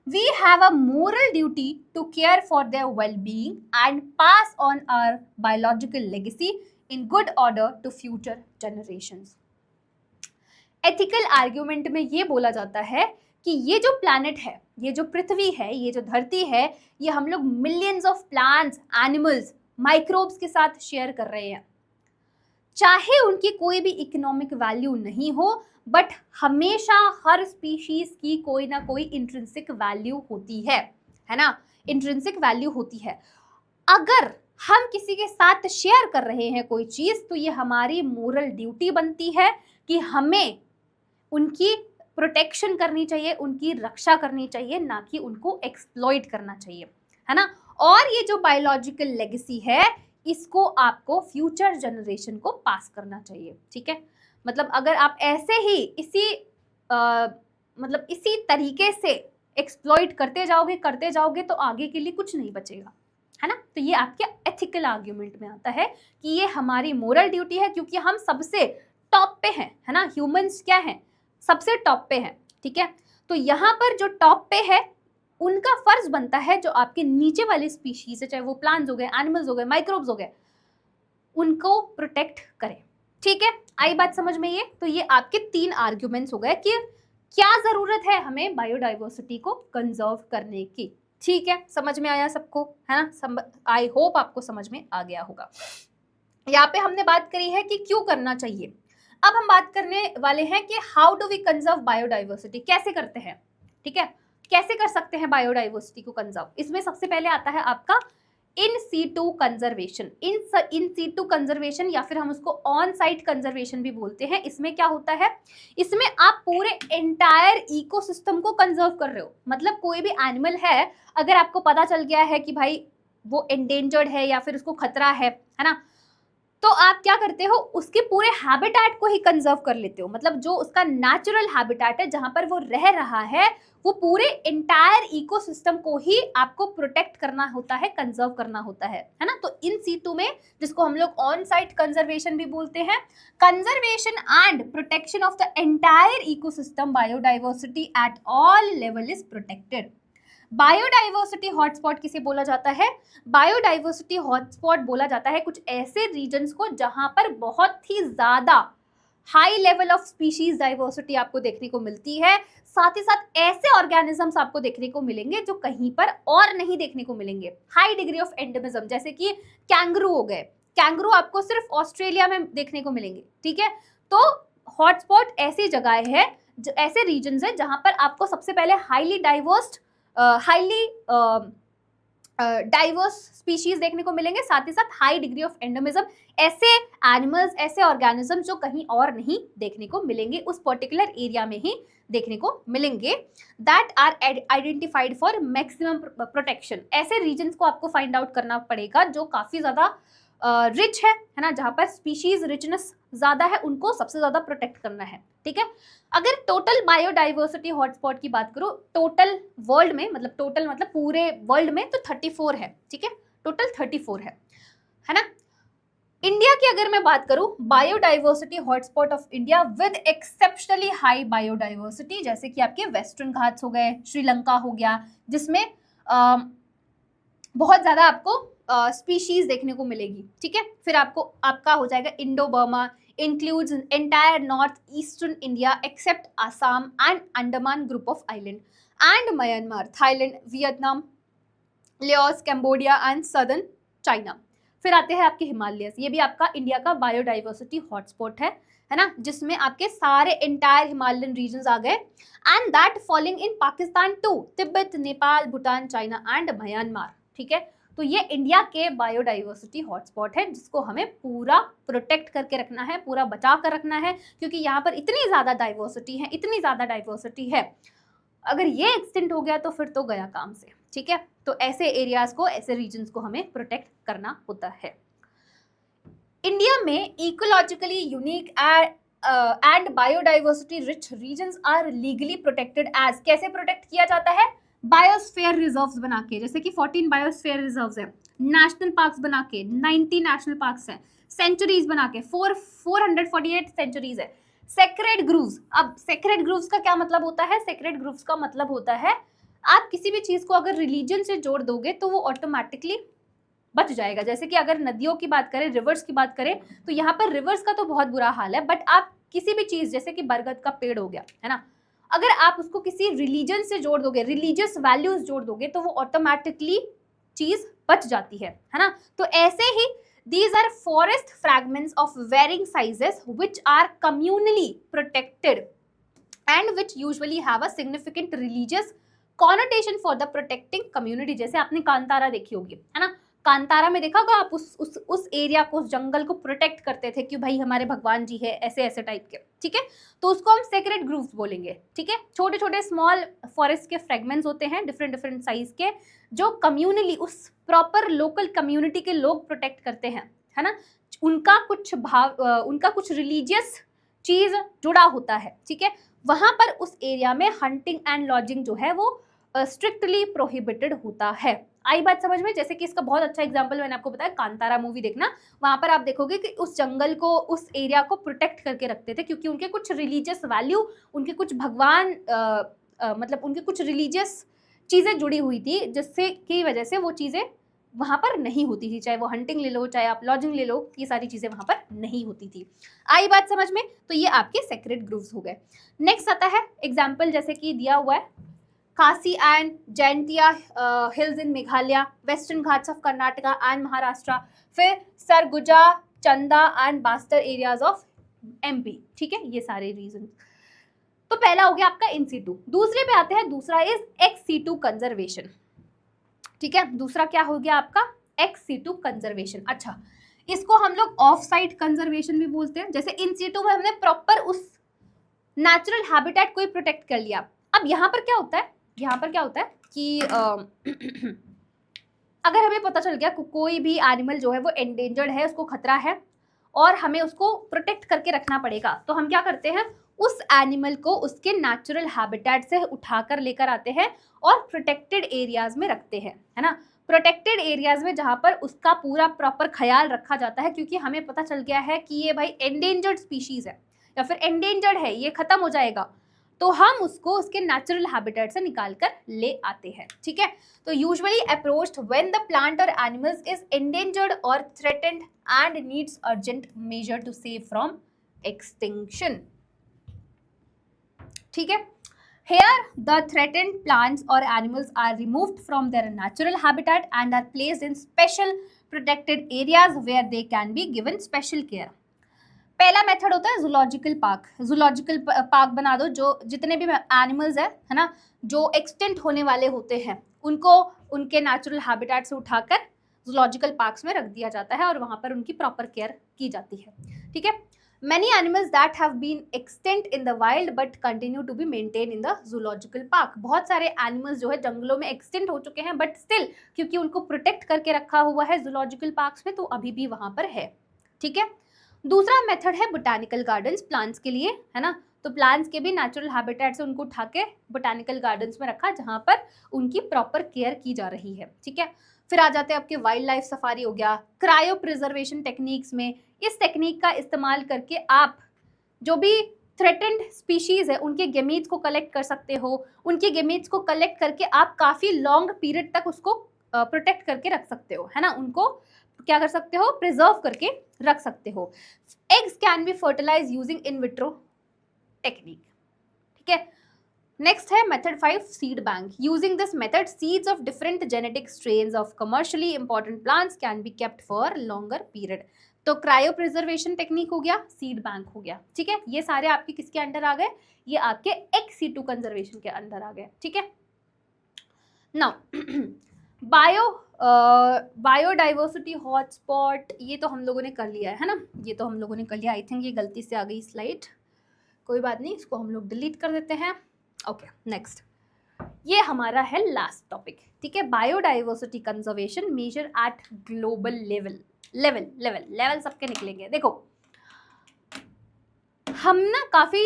We have a moral duty to care for their well-being and pass on our biological legacy in good order to future generations. Ethical argument में ये बोला जाता है कि ये जो प्लैनेट है, ये जो पृथ्वी है, ये जो धरती है, ये हम लोग millions of plants, animals, microbes के साथ शेयर कर रहे हैं। चाहे उनकी कोई भी इकोनॉमिक वैल्यू नहीं हो, बट हमेशा हर स्पीशीज की कोई ना कोई इंट्रिंसिक वैल्यू होती है ना, इंट्रिंसिक वैल्यू होती है। अगर हम किसी के साथ शेयर कर रहे हैं कोई चीज तो ये हमारी मोरल ड्यूटी बनती है कि हमें उनकी प्रोटेक्शन करनी चाहिए, उनकी रक्षा करनी चाहिए, ना कि उनको एक्सप्लॉइट करना चाहिए, है ना। और ये जो बायोलॉजिकल लेगेसी है इसको आपको फ्यूचर जनरेशन को पास करना चाहिए। ठीक है। मतलब अगर आप ऐसे ही इसी तरीके से एक्सप्लॉइट करते जाओगे तो आगे के लिए कुछ नहीं बचेगा, है ना। तो ये आपके एथिकल आर्ग्यूमेंट में आता है कि ये हमारी मोरल ड्यूटी है क्योंकि हम सबसे टॉप पे हैं, है ना। ह्यूमंस क्या हैं? सबसे टॉप पे है। ठीक है। तो यहाँ पर जो टॉप पे है उनका फर्ज बनता है जो आपके नीचे वाले स्पीशीज है, चाहे वो प्लांट्स हो गए, एनिमल्स हो गए, माइक्रोब्स हो गए, उनको प्रोटेक्ट करें। ठीक है। आई बात समझ में? ये तो ये आपके 3 आर्ग्यूमेंट्स हो गए कि क्या जरूरत है हमें बायोडाइवर्सिटी को कंजर्व करने की। ठीक है। समझ में आया सबको, है ना। आई होप आपको समझ में आ गया होगा। यहाँ पे हमने बात करी है कि क्यों करना चाहिए। अब हम बात करने वाले हैं कि how do we conserve biodiversity, कैसे करते हैं, ठीक है, कैसे कर सकते हैं बायोडाइवर्सिटी को कंजर्व। इसमें सबसे पहले आता है आपका in situ conservation. In situ conservation या फिर हम उसको ऑन साइट कंजर्वेशन भी बोलते हैं। इसमें क्या होता है, इसमें आप पूरे एंटायर इकोसिस्टम को कंजर्व कर रहे हो। मतलब कोई भी एनिमल है, अगर आपको पता चल गया है कि भाई वो एंडेंजर्ड है या फिर उसको खतरा है ना, तो आप क्या करते हो, उसके पूरे हैबिटेट को ही कंजर्व कर लेते हो। मतलब जो उसका नेचुरल हैबिटेट है, जहां पर वो रह रहा है, वो पूरे एंटायर इकोसिस्टम को ही आपको प्रोटेक्ट करना होता है, कंजर्व करना होता है ना। तो इन सीटू में, जिसको हम लोग ऑन साइट कंजर्वेशन भी बोलते हैं, conservation and protection of the entire ecosystem biodiversity at all level is protected. Biodiversity hotspot किसे बोला जाता है, बायोडाइवर्सिटी हॉटस्पॉट बोला जाता है कुछ ऐसे रीजन्स को जहां पर बहुत ही ज्यादा high level of species diversity आपको देखने को मिलती है। साथ ही साथ ऐसे ऑर्गेनिजम्स आपको देखने को मिलेंगे जो कहीं पर और नहीं देखने को मिलेंगे। हाई डिग्री ऑफ एंडेमिज्म, जैसे कि कैंगरू हो गए, कैंगरू आपको सिर्फ ऑस्ट्रेलिया में देखने को मिलेंगे, ठीक है। तो हॉटस्पॉट ऐसी जगह है, ऐसे रीजन्स है जहां पर आपको सबसे पहले हाईली डाइवर्स स्पीशीज देखने को मिलेंगे, साथ ही साथ हाई डिग्री ऑफ एंडेमिज्म, ऐसे एनिमल्स, ऐसे ऑर्गेनिज्म जो कहीं और नहीं देखने को मिलेंगे, उस पर्टिकुलर एरिया में ही देखने को मिलेंगे। That are identified for maximum protection. ऐसे रीजन्स को आपको फाइंड आउट करना पड़ेगा जो काफी ज्यादा रिच है ना, जहां पर स्पीशीज रिचनेस ज्यादा है, उनको सबसे ज्यादा प्रोटेक्ट करना है, ठीक है। अगर टोटल बायोडाइवर्सिटी हॉटस्पॉट की बात करो टोटल वर्ल्ड में, मतलब टोटल मतलब पूरे वर्ल्ड में, तो 34 है, ठीक है, टोटल 34 है ना। इंडिया की अगर मैं बात करूं, biodiversity hotspot of India with exceptionally high biodiversity, जैसे कि आपके वेस्टर्न घाट्स हो गए, श्रीलंका हो गया, जिसमें बहुत ज्यादा आपको स्पीशीज देखने को मिलेगी, ठीक है। फिर आपका हो जाएगा Indo Burma, includes entire northeastern India except Assam and Andaman group of island, and Myanmar, Thailand, Vietnam, Laos, Cambodia and southern China। फिर आते हैं आपके हिमालयस, ये भी आपका इंडिया का बायोडाइवर्सिटी हॉटस्पॉट है ना, जिसमें आपके सारे एंटायर हिमालयन रीजन्स आ गए। And that falling in Pakistan too, Tibet, Nepal, Bhutan, China and Myanmar, ठीक है। तो ये इंडिया के बायोडाइवर्सिटी हॉटस्पॉट है, जिसको हमें पूरा प्रोटेक्ट करके रखना है, पूरा बचा कर रखना है, क्योंकि यहाँ पर इतनी ज़्यादा डाइवर्सिटी है, अगर ये एक्सटेंट हो गया तो फिर तो गया काम से, ठीक है। तो ऐसे एरियाज को, ऐसे रीजन्स को हमें प्रोटेक्ट करना होता है। इंडिया में ecologically unique and biodiversity rich regions are legally protected as, कैसे प्रोटेक्ट किया जाता है, बायोस्फीयर रिजर्व्स बना के, जैसे कि 14 बायोस्फीयर रिजर्व्स है, नेशनल पार्क्स बना के 90 नेशनल पार्क्स हैं, सेंचुरीज बना के 448 सेंचुरीज है, सेक्रेड ग्रूव्स। अब सेक्रेड ग्रूव्स का क्या मतलब होता है, सेक्रेड ग्रूव्स का मतलब होता है आप किसी भी चीज को अगर रिलीजन से जोड़ दोगे तो वो ऑटोमेटिकली बच जाएगा। जैसे कि अगर नदियों की बात करें, रिवर्स की बात करें, तो यहाँ पर रिवर्स का तो बहुत बुरा हाल है, बट आप किसी भी चीज, जैसे कि बरगद का पेड़ हो गया है ना, अगर आप उसको किसी रिलीजन से जोड़ दोगे, रिलीजियस वैल्यूज जोड़ दोगे, तो वो ऑटोमेटिकली चीज बच जाती है ना। तो ऐसे ही these are forest fragments of varying sizes which are communally protected and which usually have a significant religious connotation for the protecting community। जैसे आपने कांतारा देखी होगी, है ना, कांतारा में देखा होगा आप उस एरिया को, उस जंगल को प्रोटेक्ट करते थे कि भाई हमारे भगवान जी है, ऐसे ऐसे टाइप के, ठीक है। तो उसको हम सेक्रेड ग्रूव्स बोलेंगे, ठीक है। छोटे छोटे स्मॉल फॉरेस्ट के फ्रेगमेंट्स होते हैं, डिफरेंट साइज के, जो कम्युनली उस प्रॉपर लोकल कम्युनिटी के लोग प्रोटेक्ट करते हैं, है ना। उनका कुछ रिलीजियस चीज जुड़ा होता है, ठीक है। वहां पर उस एरिया में हंटिंग एंड लॉजिंग जो है वो स्ट्रिक्टली प्रोहिबिटेड होता है। आई बात समझ में। जैसे कि इसका बहुत अच्छा एग्जांपल मैंने आपको बताया, कांतारा मूवी देखना, वहां पर आप देखोगे कि उस जंगल को, उस एरिया को प्रोटेक्ट करके रखते थे, क्योंकि उनके कुछ रिलीजियस वैल्यू, उनके कुछ भगवान मतलब उनके कुछ रिलीजियस चीज़ें जुड़ी हुई थी, जिससे की वजह से वो चीज़ें वहाँ पर नहीं होती थी। चाहे वो हंटिंग ले लो, चाहे आप लॉजिंग ले लो, ये सारी चीज़ें वहाँ पर नहीं होती थी। आई बात समझ में। तो ये आपके सेक्रेड ग्रूव्स हो गए। नेक्स्ट आता है एग्जाम्पल, जैसे कि दिया हुआ है खासी and Jaintia hills in Meghalaya, western Ghats of Karnataka and Maharashtra, फिर सरगुजा, चंदा एंड बास्तर एरियाज ऑफ MP, ठीक है, ये सारे रीजन। तो पहला हो गया आपका इन सीटू। दूसरे पे आते हैं, दूसरा इज एक्स सीटू कंजर्वेशन, ठीक है। दूसरा क्या हो गया आपका एक्स सीटू कंजर्वेशन। अच्छा, इसको हम लोग ऑफ साइट कंजर्वेशन भी बोलते हैं। जैसे इन सीटू में हमने प्रॉपर उस नेचुरल हैबिटेट को ही प्रोटेक्ट कर लिया। अब यहाँ पर क्या होता है, यहाँ पर क्या होता है कि अगर हमें पता चल गया कोई भी एनिमल जो है वो एंडेंजर्ड है, उसको खतरा है और हमें उसको प्रोटेक्ट करके रखना पड़ेगा, तो हम क्या करते हैं, उस एनिमल को उसके नेचुरल हैबिटेट से उठाकर लेकर आते हैं और प्रोटेक्टेड एरियाज में रखते हैं, है ना। प्रोटेक्टेड एरियाज में जहाँ पर उसका पूरा प्रॉपर ख्याल रखा जाता है, क्योंकि हमें पता चल गया है कि ये भाई एंडेंजर्ड स्पीशीज है या फिर एंडेंजर्ड है, ये खत्म हो जाएगा, तो हम उसको उसके नेचुरल हैबिटेट से निकाल कर ले आते हैं, ठीक है। तो usually approached when the plant और एनिमल्स इज एंडेंजर्ड और threatened and needs urgent measure to save from extinction, ठीक है। Here, the threatened plants or animals are removed from their natural habitat and are placed in special protected areas where they can be given special care. पहला मेथड होता है जूलॉजिकल पार्क। जूलॉजिकल पार्क बना दो, जो जितने भी एनिमल्स है ना, जो एक्सटेंट होने वाले होते हैं, उनको उनके नेचुरल हैबिटेट से उठाकर जूलॉजिकल पार्क्स में रख दिया जाता है और वहाँ पर उनकी प्रॉपर केयर की जाती है, ठीक है। Many animals that have been extinct in the wild but continue to be maintained in the zoological park. बहुत सारे एनिमल्स जो है जंगलों में एक्सटेंट हो चुके हैं, बट स्टिल क्योंकि उनको प्रोटेक्ट करके रखा हुआ है जूलॉजिकल पार्क्स में, तो अभी भी वहाँ पर है, ठीक है। दूसरा मेथड है बोटानिकल गार्डन्स, प्लांट्स के लिए, है ना। तो प्लांट्स के भी नेचुरल हैबिटेट से उनको उठा के बोटानिकल गार्डन्स में रखा, जहाँ पर उनकी प्रॉपर केयर की जा रही है, ठीक है। फिर आ जाते हैं आपके वाइल्ड लाइफ सफारी हो गया। क्रायो प्रिजर्वेशन टेक्निक्स में इस टेक्निक का इस्तेमाल करके आप जो भी थ्रेटेंड स्पीशीज है उनके गेमीट्स को कलेक्ट कर सकते हो। उनके गेमीट्स को कलेक्ट करके आप काफ़ी लॉन्ग पीरियड तक उसको प्रोटेक्ट करके रख सकते हो, है ना। उनको क्या कर सकते हो, प्रिजर्व करके रख सकते हो। Eggs can be fertilize using in vitro technique, ठीक है। नेक्स्ट है method 5 seed bank. Using this method seeds of different genetic strains of commercially important plants can be kept for longer period. तो क्रायो प्रिजर्वेशन टेक्निक हो गया, सीड बैंक हो गया, ठीक है। ये सारे आपके किसके अंडर आ गए, ये आपके एक्स सीटू कंजर्वेशन के अंदर आ गए, ठीक है। नाउ बायोडाइवर्सिटी हॉटस्पॉट, ये तो हम लोगों ने कर लिया है ना, ये तो हम लोगों ने कर लिया। आई थिंक ये गलती से आ गई स्लाइड, कोई बात नहीं, इसको हम लोग डिलीट कर देते हैं। ओके, नेक्स्ट ये हमारा है लास्ट टॉपिक, ठीक है। Biodiversity conservation measure at global level. Level सबके निकलेंगे। देखो, हम ना काफ़ी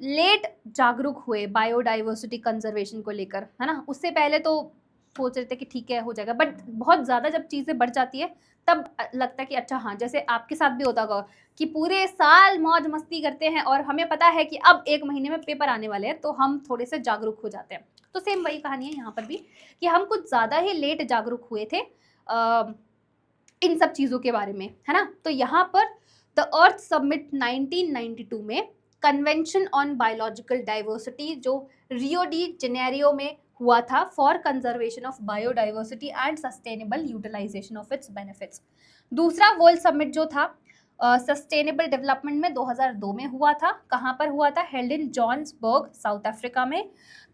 लेट जागरूक हुए बायोडाइवर्सिटी कंजर्वेशन को लेकर, है ना। उससे पहले तो सोच रहे थे कि ठीक है हो जाएगा, बट बहुत ज़्यादा जब चीज़ें बढ़ जाती है तब लगता है कि अच्छा हाँ, जैसे आपके साथ भी होता होगा कि पूरे साल मौज मस्ती करते हैं और हमें पता है कि अब 1 महीने में पेपर आने वाले हैं, तो हम थोड़े से जागरूक हो जाते हैं। तो सेम वही कहानी है यहाँ पर भी कि हम कुछ ज़्यादा ही लेट जागरूक हुए थे इन सब चीज़ों के बारे में, है ना। तो यहाँ पर द अर्थ समिट 1992 में कन्वेंशन ऑन बायोलॉजिकल डाइवर्सिटी, जो रियो डी जेनेरियो में हुआ था, for conservation of biodiversity and sustainable utilization of its benefits. दूसरा वर्ल्ड समिट जो था सस्टेनेबल डेवलपमेंट में 2002 में हुआ था। कहाँ पर हुआ था, held in Johannesburg, South Africa में।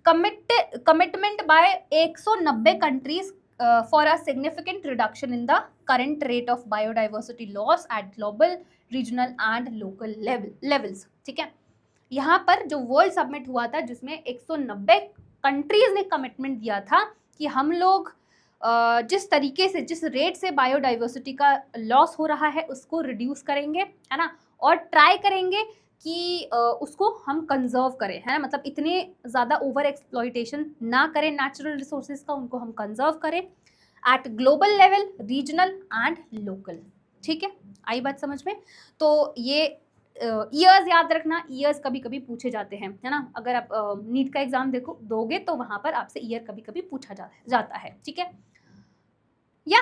Commitment by 190 countries for a significant reduction in the current rate of biodiversity loss at global, regional and local levels, ठीक है। यहाँ पर जो वर्ल्ड समिट हुआ था जिसमें 190 कंट्रीज ने कमिटमेंट दिया था कि हम लोग जिस तरीके से, जिस रेट से बायोडाइवर्सिटी का लॉस हो रहा है उसको रिड्यूस करेंगे, है ना, और ट्राई करेंगे कि उसको हम कंजर्व करें, है ना। मतलब इतने ज़्यादा ओवर एक्सप्लॉइटेशन ना करें नेचुरल रिसोर्सेज का, उनको हम कंजर्व करें eight global level, regional and local, ठीक है। आई बात समझ में। तो ये ईयर्स याद रखना, ईयर्स कभी कभी पूछे जाते हैं, है ना। अगर आप नीट का एग्जाम दोगे तो वहाँ पर आपसे ईयर कभी कभी पूछा जाता है, ठीक है। या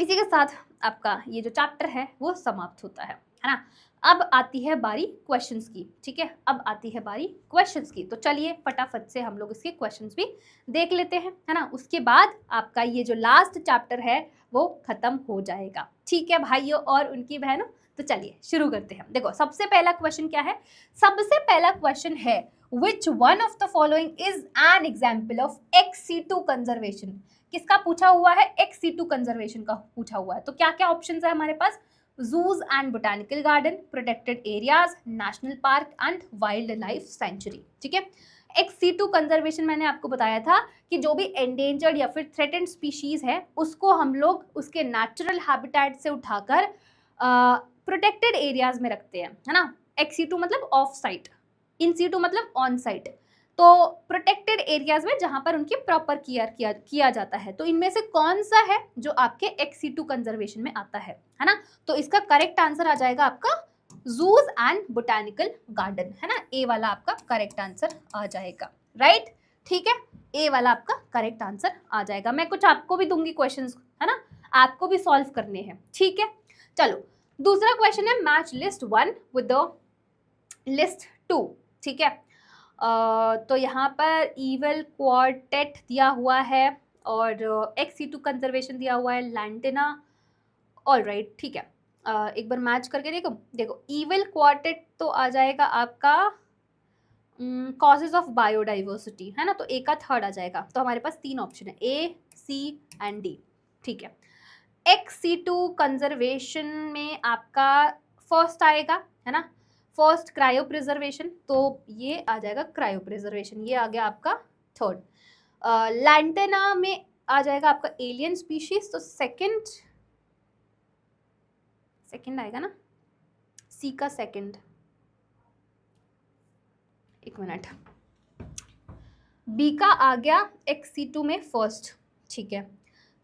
इसी के साथ आपका ये जो चैप्टर है वो समाप्त होता है ना। अब आती है बारी क्वेश्चंस की, ठीक है। अब आती है बारी क्वेश्चंस की, तो चलिए फटाफट से हम लोग इसके क्वेश्चंस भी देख लेते हैं, है ना। उसके बाद आपका ये जो लास्ट चैप्टर है वो खत्म हो जाएगा, ठीक है भाइयों और उनकी बहनों। तो चलिए शुरू करते हैं। देखो सबसे पहला क्वेश्चन क्या है, सबसे पहला क्वेश्चन है which one of the following is an example of ex-situ conservation. किसका पूछा हुआ है, ex-situ कंजर्वेशन का पूछा हुआ है। तो क्या क्या ऑप्शन है हमारे पास, zoos and botanical garden, protected areas, national park and wild life sanctuary. ठीक है, ex-situ कंजर्वेशन मैंने आपको बताया था कि जो भी एंडेंजर्ड या फिर थ्रेटेंड स्पीशीज है उसको हम लोग उसके नेचुरल हैबिटेट से उठाकर प्रोटेक्टेड एरियाज में रखते हैं, है ना। ex-situ मतलब ऑफ साइट, इन situ मतलब ऑन साइट। तो प्रोटेक्टेड एरियाज में जहां पर उनकी प्रॉपर केयर किया जाता है। तो इनमें से कौन सा है जो आपके ex-situ कंजर्वेशन में आता है ना। तो इसका करेक्ट आंसर आ जाएगा आपका जूज एंड बोटानिकल गार्डन, है ना। ए वाला आपका करेक्ट आंसर आ जाएगा, राइट। ठीक है, ए वाला आपका करेक्ट आंसर आ जाएगा। मैं कुछ आपको भी दूंगी क्वेश्चंस, है ना, आपको भी सॉल्व करने हैं। ठीक है, चलो दूसरा क्वेश्चन है match list 1 with the list 2। ठीक है, तो यहाँ पर ईवल क्वार्टेट दिया हुआ है और ex-situ कंजर्वेशन दिया हुआ है, लैंटिना। ऑल राइट, ठीक है, एक बार मैच करके देखो ईवल क्वार्टेट तो आ जाएगा आपका कॉजेज ऑफ बायोडाइवर्सिटी, है ना। तो ए का थर्ड आ जाएगा। तो हमारे पास 3 ऑप्शन है, ए, सी एंड डी। ठीक है, ex-situ कंजर्वेशन में आपका फर्स्ट आएगा, है ना, फर्स्ट क्रायो प्रिजर्वेशन। तो ये आ जाएगा क्रायो प्रिजर्वेशन, ये आ गया आपका थर्ड। लैंटिना में आ जाएगा आपका एलियन स्पीशीज, तो सेकंड आएगा ना, सी का सेकंड। एक मिनट, बी का आ गया ex-situ में फर्स्ट, ठीक है,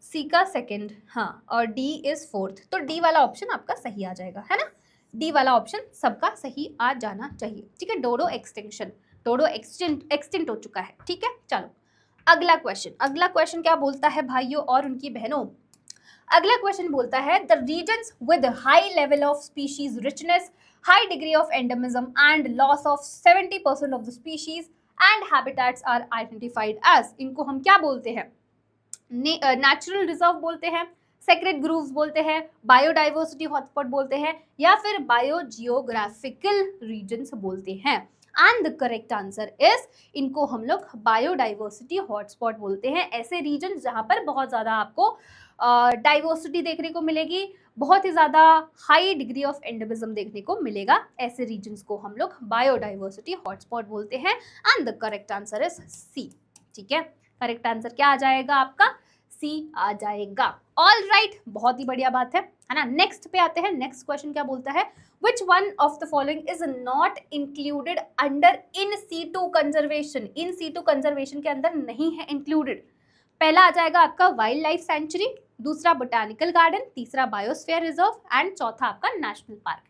सी का सेकंड, हाँ, और डी इज फोर्थ। तो डी वाला ऑप्शन आपका सही आ जाएगा, है ना। डी वाला ऑप्शन सबका सही आ जाना चाहिए। ठीक है, डोडो एक्सटेंट हो चुका है। ठीक है, चलो अगला क्वेश्चन क्या बोलता है भाइयों और उनकी बहनों। अगला क्वेश्चन बोलता है the regions with high level of species richness, high degree of endemism and loss of 70% of the species and habitats are identified as. इनको हम क्या बोलते हैं, नेचुरल रिजर्व बोलते हैं, सेक्रेड ग्रूव्स बोलते हैं, बायोडाइवर्सिटी हॉटस्पॉट बोलते हैं, या फिर बायोजियोग्राफिकल रीजन्स बोलते हैं। And the correct answer is, इनको हम लोग बायोडाइवर्सिटी हॉटस्पॉट बोलते हैं। ऐसे रीजन जहां पर बहुत ज्यादा आपको डाइवर्सिटी देखने को मिलेगी, बहुत ही ज्यादा हाई डिग्री ऑफ एंडेमिज्म देखने को मिलेगा, ऐसे रीजन्स को हम लोग बायोडाइवर्सिटी हॉटस्पॉट बोलते हैं। And the correct answer is C. ठीक है, करेक्ट आंसर क्या आ जाएगा आपका, सी आ जाएगा। ऑल राइट, बहुत ही बढ़िया बात है ना। नेक्स्ट पे आते हैं। नेक्स्ट क्वेश्चन क्या बोलता है, which one of the following is not included under in-situ conservation. in-situ conservation के अंदर नहीं है इंक्लूडेड। पहला आ जाएगा आपका वाइल्ड लाइफ सेंचुरी, दूसरा बोटानिकल गार्डन, तीसरा बायोस्फीयर रिजर्व एंड चौथा आपका नेशनल पार्क।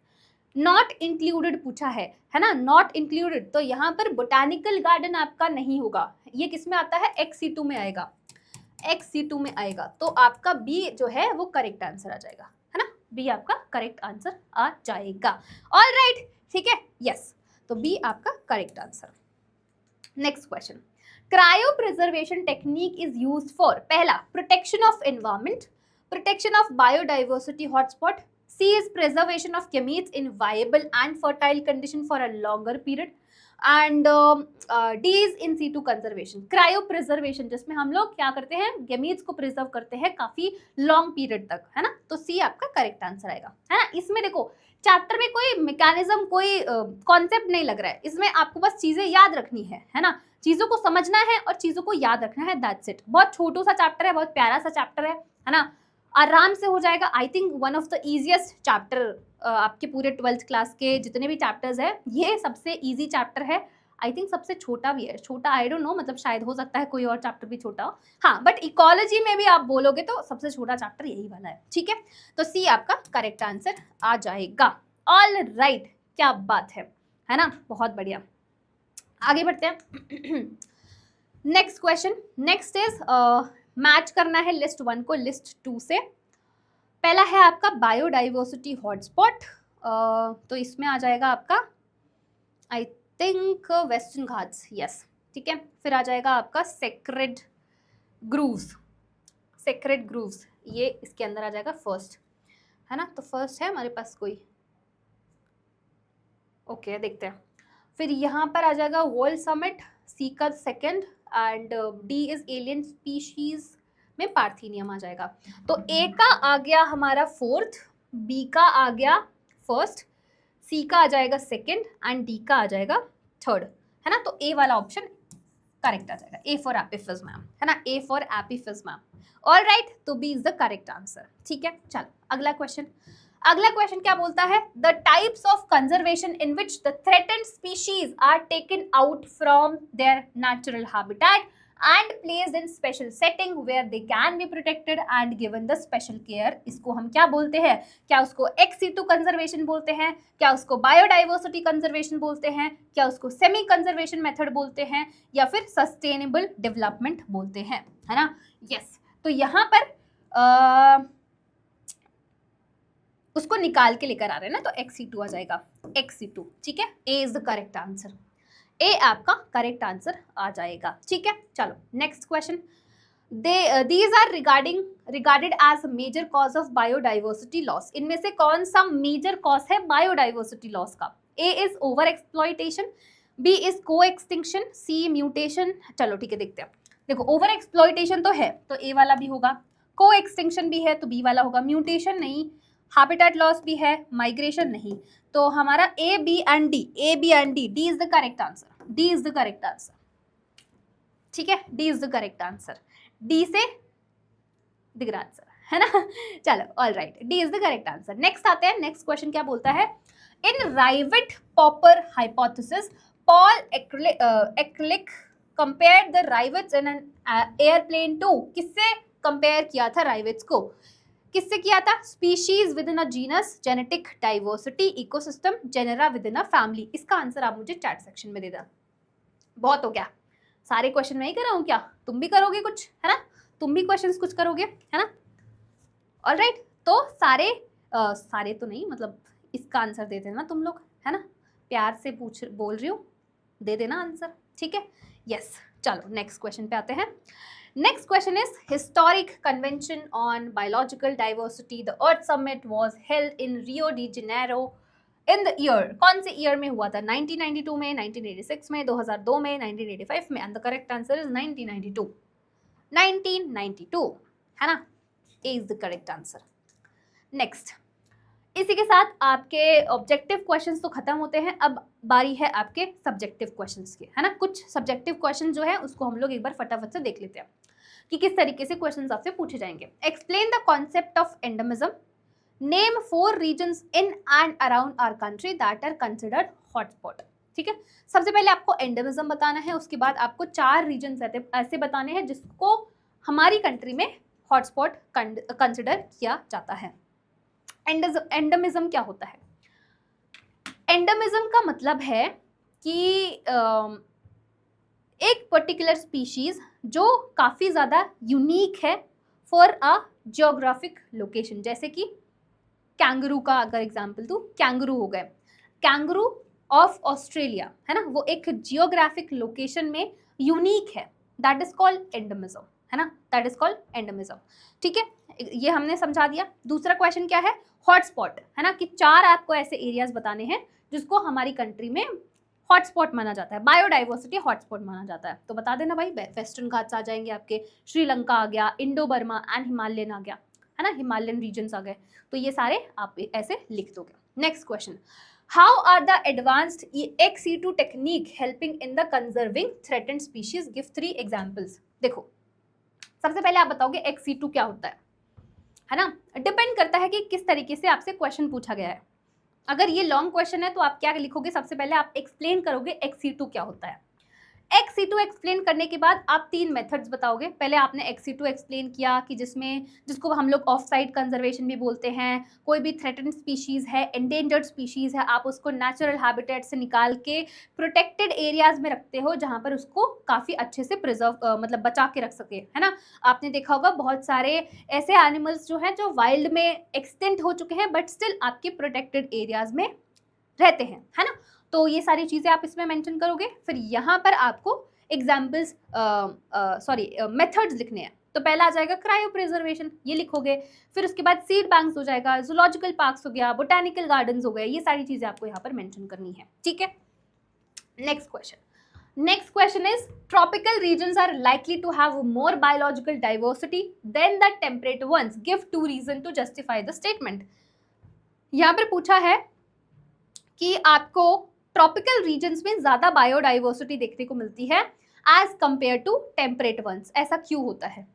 नॉट इंक्लूडेड पूछा है ना, नॉट इंक्लूडेड। तो यहाँ पर बोटानिकल गार्डन आपका नहीं होगा। ये किस में आता है, ex-situ में आएगा, ex-situ में आएगा। तो आपका बी जो है वो करेक्ट आंसर आ जाएगा, है ना। बी आपका करेक्ट आंसर आ जाएगा। ऑल राइट, ठीक है, यस, तो बी आपका correct answer. Next question, cryopreservation technique is used for, पहला protection of environment, protection of biodiversity hotspot, C is preservation of gametes in viable and fertile condition for a longer period, and D is in-situ conservation. Cryo preservation जिसमें हम लोग क्या करते हैं, गेमीट्स को प्रिजर्व करते हैं काफी लॉन्ग पीरियड तक, है ना। तो सी आपका करेक्ट आंसर आएगा, है ना। इसमें देखो चैप्टर में कोई मैकेनिज्म, कोई कॉन्सेप्ट नहीं लग रहा है, इसमें आपको बस चीजें याद रखनी है ना, चीजों को समझना है और चीजों को याद रखना है, दैट्स इट। बहुत छोटू सा चैप्टर है, बहुत प्यारा सा चैप्टर है ना, आराम से हो जाएगा। I think one of the easiest chapter आपके पूरे 12th क्लास के जितने भी चैप्टर्स है, ये सबसे इजी चैप्टर है। आई थिंक सबसे छोटा भी है, छोटा आई डोंट नो, मतलब शायद हो सकता है कोई और चैप्टर भी छोटा हो, हाँ, बट इकोलॉजी में भी आप बोलोगे तो सबसे छोटा चैप्टर यही वाला है। ठीक है, तो सी आपका करेक्ट आंसर आ जाएगा। ऑल राइट, क्या बात है ना, बहुत बढ़िया। आगे बढ़ते हैं। Next question, next is match करना है लिस्ट 1 को लिस्ट 2 से। पहला है आपका बायोडाइवर्सिटी हॉटस्पॉट, तो इसमें आ जाएगा आपका I think western Ghats, yes, ठीक है। फिर आ जाएगा आपका सेक्रेड ग्रूव्स, ये इसके अंदर आ जाएगा फर्स्ट, है ना। तो फर्स्ट है हमारे पास कोई ओके देखते हैं। फिर यहाँ पर आ जाएगा वर्ल्ड समिट, सी का second, and D is alien species में पार्थेनियम आ जाएगा। तो ए का आ गया हमारा फोर्थ, बी का आ गया फर्स्ट, सी का आ जाएगा सेकंड एंड डी का आ जाएगा थर्ड, है ना। तो ए वाला ऑप्शन करेक्ट आ जाएगा, ए फॉर एपिफिज मैम, है ना, A for epiphytes ma'am. All right, तो B is the correct answer. ठीक है, चलो अगला क्वेश्चन। अगला क्वेश्चन क्या बोलता है, the types of conservation in which the threatened species are taken out from their natural habitat and placed in special setting where they can be protected and given the special care। इसको हम क्या बोलते हैं, क्या उसको ex situ कंजर्वेशन बोलते हैं, क्या उसको बायोडाइवर्सिटी कंजर्वेशन बोलते हैं, क्या उसको सेमी कंजर्वेशन मेथड बोलते हैं, या फिर सस्टेनेबल डेवलपमेंट बोलते हैं, है ना। यस, तो यहाँ पर उसको निकाल के लेकर आ रहे हैं ना, तो ex situ आ जाएगा, ex situ। ठीक है, A is the correct answer, A आपका करेक्ट आंसर आ जाएगा। ठीक है, चलो next question. These are regarded as major cause of biodiversity loss. इनमें से कौन सा मेजर कॉज है बायोडाइवर्सिटी लॉस का? A is over exploitation, B is coextinction, C mutation. चलो ठीक है, देखते हैं। देखो ओवर एक्सप्लॉइटेशन तो है तो ए वाला भी होगा, को एक्सटिंक्शन भी है तो बी वाला होगा, म्यूटेशन नहीं, हैबिटेट लॉस भी है, माइग्रेशन नहीं। तो हमारा A B and D, A B and D, D is the correct answer, D is the correct answer. ठीक है, D is the correct answer, D से दिख रहा आंसर, है ना। चलो all right, D is the correct answer. Next आते हैं, नेक्स्ट क्वेश्चन क्या बोलता है, in rivet popper hypothesis Paul एक्लिक compared the rivets in an airplane to. किससे कंपेयर किया था राइविट्स को, किससे किया था? Species with in a genus, genetic diversity, ecosystem, genera with in a family. इसका आंसर आप मुझे चैट सेक्शन में दे देना। बहुत हो गया, सारे क्वेश्चन मैं ही कर रहा हूँ क्या? तुम भी करोगे कुछ, है ना, तुम भी क्वेश्चंस कुछ करोगे, है ना। ऑल राइट, तो सारे तो नहीं, मतलब इसका आंसर दे देना तुम लोग, है ना, प्यार से बोल रही हूँ, दे देना आंसर। ठीक है, यस। चलो नेक्स्ट क्वेश्चन पे आते हैं। Next question is historic convention on biological diversity. The Earth Summit was held in Rio de Janeiro in the year, कौन से ईयर में हुआ था? 1992 में, 1986 में, 2002 में, 1985 में। And the correct answer is 1992, 1992, है ना। A is the correct answer. Next, इसी के साथ आपके ऑब्जेक्टिव क्वेश्चंस तो खत्म होते हैं, अब बारी है आपके सब्जेक्टिव क्वेश्चंस की, है ना। कुछ सब्जेक्टिव क्वेश्चन जो है उसको हम लोग एक बार फटाफट से देख लेते हैं कि किस तरीके से क्वेश्चंस आपसे पूछे जाएंगे। Explain the concept of endemism, name 4 regions in and around our country that are considered hotspot. ठीक है, सबसे पहले आपको एंडेमिज्म बताना है, उसके बाद आपको 4 रीजन्स ऐसे बताने हैं जिसको हमारी कंट्री में हॉटस्पॉट कंसिडर किया जाता है। एंडेमिज्म क्या होता है? एंडेमिज्म का मतलब है कि एक पर्टिकुलर स्पीशीज जो काफ़ी ज़्यादा यूनिक है फॉर अ जियोग्राफिक लोकेशन। जैसे कि कैंगरू का अगर एग्जांपल दूँ, कैंगरू हो गए, कैंगरू ऑफ ऑस्ट्रेलिया, है ना, वो एक जियोग्राफिक लोकेशन में यूनिक है, दैट इज कॉल्ड एंडेमिज्म, है ना, दैट इज कॉल्ड एंडेमिज्म। ठीक है, ये हमने समझा दिया। दूसरा क्वेश्चन क्या है? हॉटस्पॉट, है ना, कि 4 आपको ऐसे एरियाज बताने हैं जिसको हमारी कंट्री में हॉटस्पॉट माना जाता है, बायोडाइवर्सिटी हॉटस्पॉट माना जाता है। तो बता देना भाई, वेस्टर्न घाट्स आ जाएंगे आपके, श्रीलंका आ गया, इंडो बर्मा एंड हिमालयन आ गया, है ना, हिमालयन रीजन्स आ गए। तो ये सारे आप ऐसे लिख दोगे। Next question, how are the advanced ex situ technique helping in the conserving threatened species? Give 3 examples. देखो, सबसे पहले आप बताओगे ex situ क्या होता है ना। डिपेंड करता है कि किस तरीके से आपसे क्वेश्चन पूछा गया है। अगर ये लॉन्ग क्वेश्चन है तो आप क्या लिखोगे? सबसे पहले आप एक्सप्लेन करोगे ex situ क्या होता है। ex situ एक्सप्लेन करने के बाद आप 3 मेथड्स बताओगे। पहले आपने ex situ एक्सप्लेन किया कि जिसको हम लोग ऑफ साइट कंजर्वेशन भी बोलते हैं। कोई भी थ्रेटेंड स्पीशीज़ है, एंडेंजर्ड स्पीशीज़ है, आप उसको नेचुरल हैबिटेट से निकाल के प्रोटेक्टेड एरियाज में रखते हो जहाँ पर उसको काफ़ी अच्छे से प्रिजर्व मतलब बचा के रख सके, है ना। आपने देखा होगा बहुत सारे ऐसे एनिमल्स जो हैं जो वाइल्ड में एक्सटेंट हो चुके हैं बट स्टिल आपके प्रोटेक्टेड एरियाज में रहते हैं, है ना। तो ये सारी चीज़ें आप इसमें मेंशन करोगे। फिर यहाँ पर आपको एग्जाम्पल्स मेथड्स लिखने हैं। तो पहला आ जाएगा क्रायो प्रिजर्वेशन, ये लिखोगे। फिर उसके बाद सीड बैंक्स हो जाएगा, जूलॉजिकल पार्क्स हो गया, बोटेनिकल गार्डन्स हो गए, ये सारी चीजें आपको यहाँ पर मेंशन करनी है, ठीक है। Next question is tropical regions are likely to have more biological diversity than the temperate ones. Give 2 reasons to justify the statement. यहाँ पर पूछा है कि आपको ट्रॉपिकल रीजन्स में ज्यादा बायोडाइवर्सिटी देखने को मिलती है as compare to temperate ones. ऐसा क्यों होता है?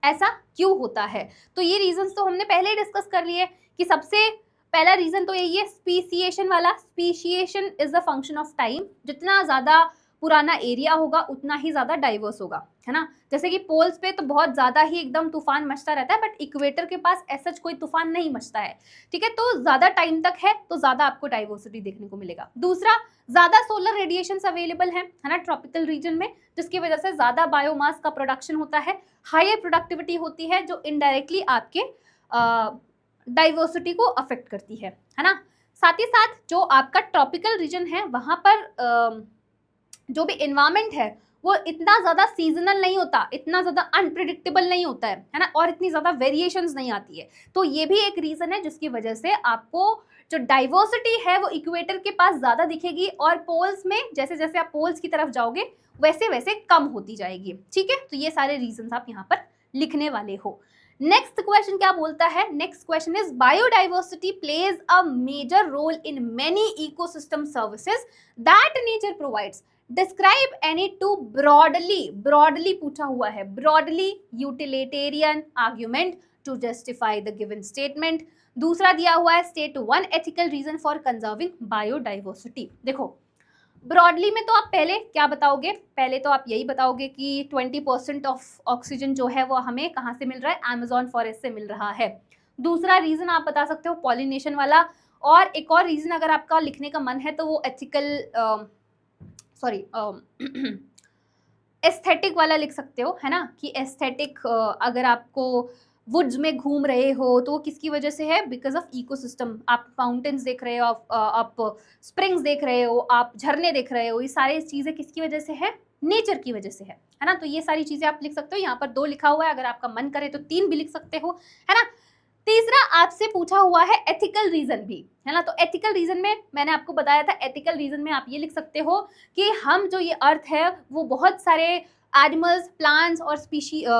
ऐसा क्यों होता है? तो ये रीजंस तो हमने पहले ही डिस्कस कर लिए कि सबसे पहला रीजन तो यही है स्पीशिएशन वाला। Speciation is the function of time. जितना ज्यादा पुराना एरिया होगा उतना ही ज्यादा डाइवर्स होगा, है ना। जैसे कि पोल्स पे तो बहुत ज्यादा ही एकदम तूफान मचता रहता है, बट इक्वेटर के पास ऐसा कोई तूफान नहीं मचता है, ठीक है। तो ज्यादा टाइम तक है तो ज्यादा आपको डाइवर्सिटी देखने को मिलेगा। दूसरा, ज्यादा सोलर रेडिएशन अवेलेबल है ना ट्रॉपिकल रीजन में, जिसकी वजह से ज्यादा बायोमास का प्रोडक्शन होता है, हायर प्रोडक्टिविटी होती है, जो इनडायरेक्टली आपके डाइवर्सिटी को अफेक्ट करती है ना। साथ ही साथ जो आपका ट्रॉपिकल रीजन है वहां पर जो भी एनवायरमेंट है वो इतना ज़्यादा सीजनल नहीं होता, इतना ज़्यादा अनप्रिडिक्टेबल नहीं होता है ना, और इतनी ज़्यादा वेरिएशंस नहीं आती है। तो ये भी एक रीज़न है जिसकी वजह से आपको जो डाइवर्सिटी है वो इक्वेटर के पास ज़्यादा दिखेगी, और पोल्स में जैसे जैसे आप पोल्स की तरफ जाओगे वैसे वैसे कम होती जाएगी, ठीक है। तो ये सारे रीजंस आप यहाँ पर लिखने वाले हो। नेक्स्ट क्वेश्चन क्या बोलता है? Next question is biodiversity plays a major role in many ecosystem services that nature provides. Describe any two broadly पूछा हुआ है, broadly utilitarian argument to justify the given statement. दूसरा दिया हुआ है state 1 ethical reason for conserving biodiversity. देखो ब्रॉडली में तो आप पहले क्या बताओगे? पहले तो आप यही बताओगे कि 20% ऑफ ऑक्सीजन जो है वो हमें कहाँ से मिल रहा है? अमेज़न फॉरेस्ट से मिल रहा है। दूसरा रीजन आप बता सकते हो पॉलिनेशन वाला, और एक और रीजन अगर आपका लिखने का मन है तो वो एथिकल एस्थेटिक वाला लिख सकते हो, है ना, कि एस्थेटिक अगर आपको वुड्स में घूम रहे हो तो वो किसकी वजह से है? Because of ecosystem. आप माउंटेन्स देख रहे हो, आप स्प्रिंग्स देख रहे हो, आप झरने देख रहे हो, ये सारी चीज़ें किसकी वजह से है? नेचर की वजह से है ना। तो ये सारी चीज़ें आप लिख सकते हो। यहाँ पर 2 लिखा हुआ है, अगर आपका मन करे तो 3 भी लिख सकते हो, है ना। तीसरा आपसे पूछा हुआ है एथिकल रीजन भी, है ना। तो एथिकल रीजन में मैंने आपको बताया था, एथिकल रीजन में आप ये लिख सकते हो कि हम जो ये अर्थ है वो बहुत सारे एनिमल्स, प्लांट्स और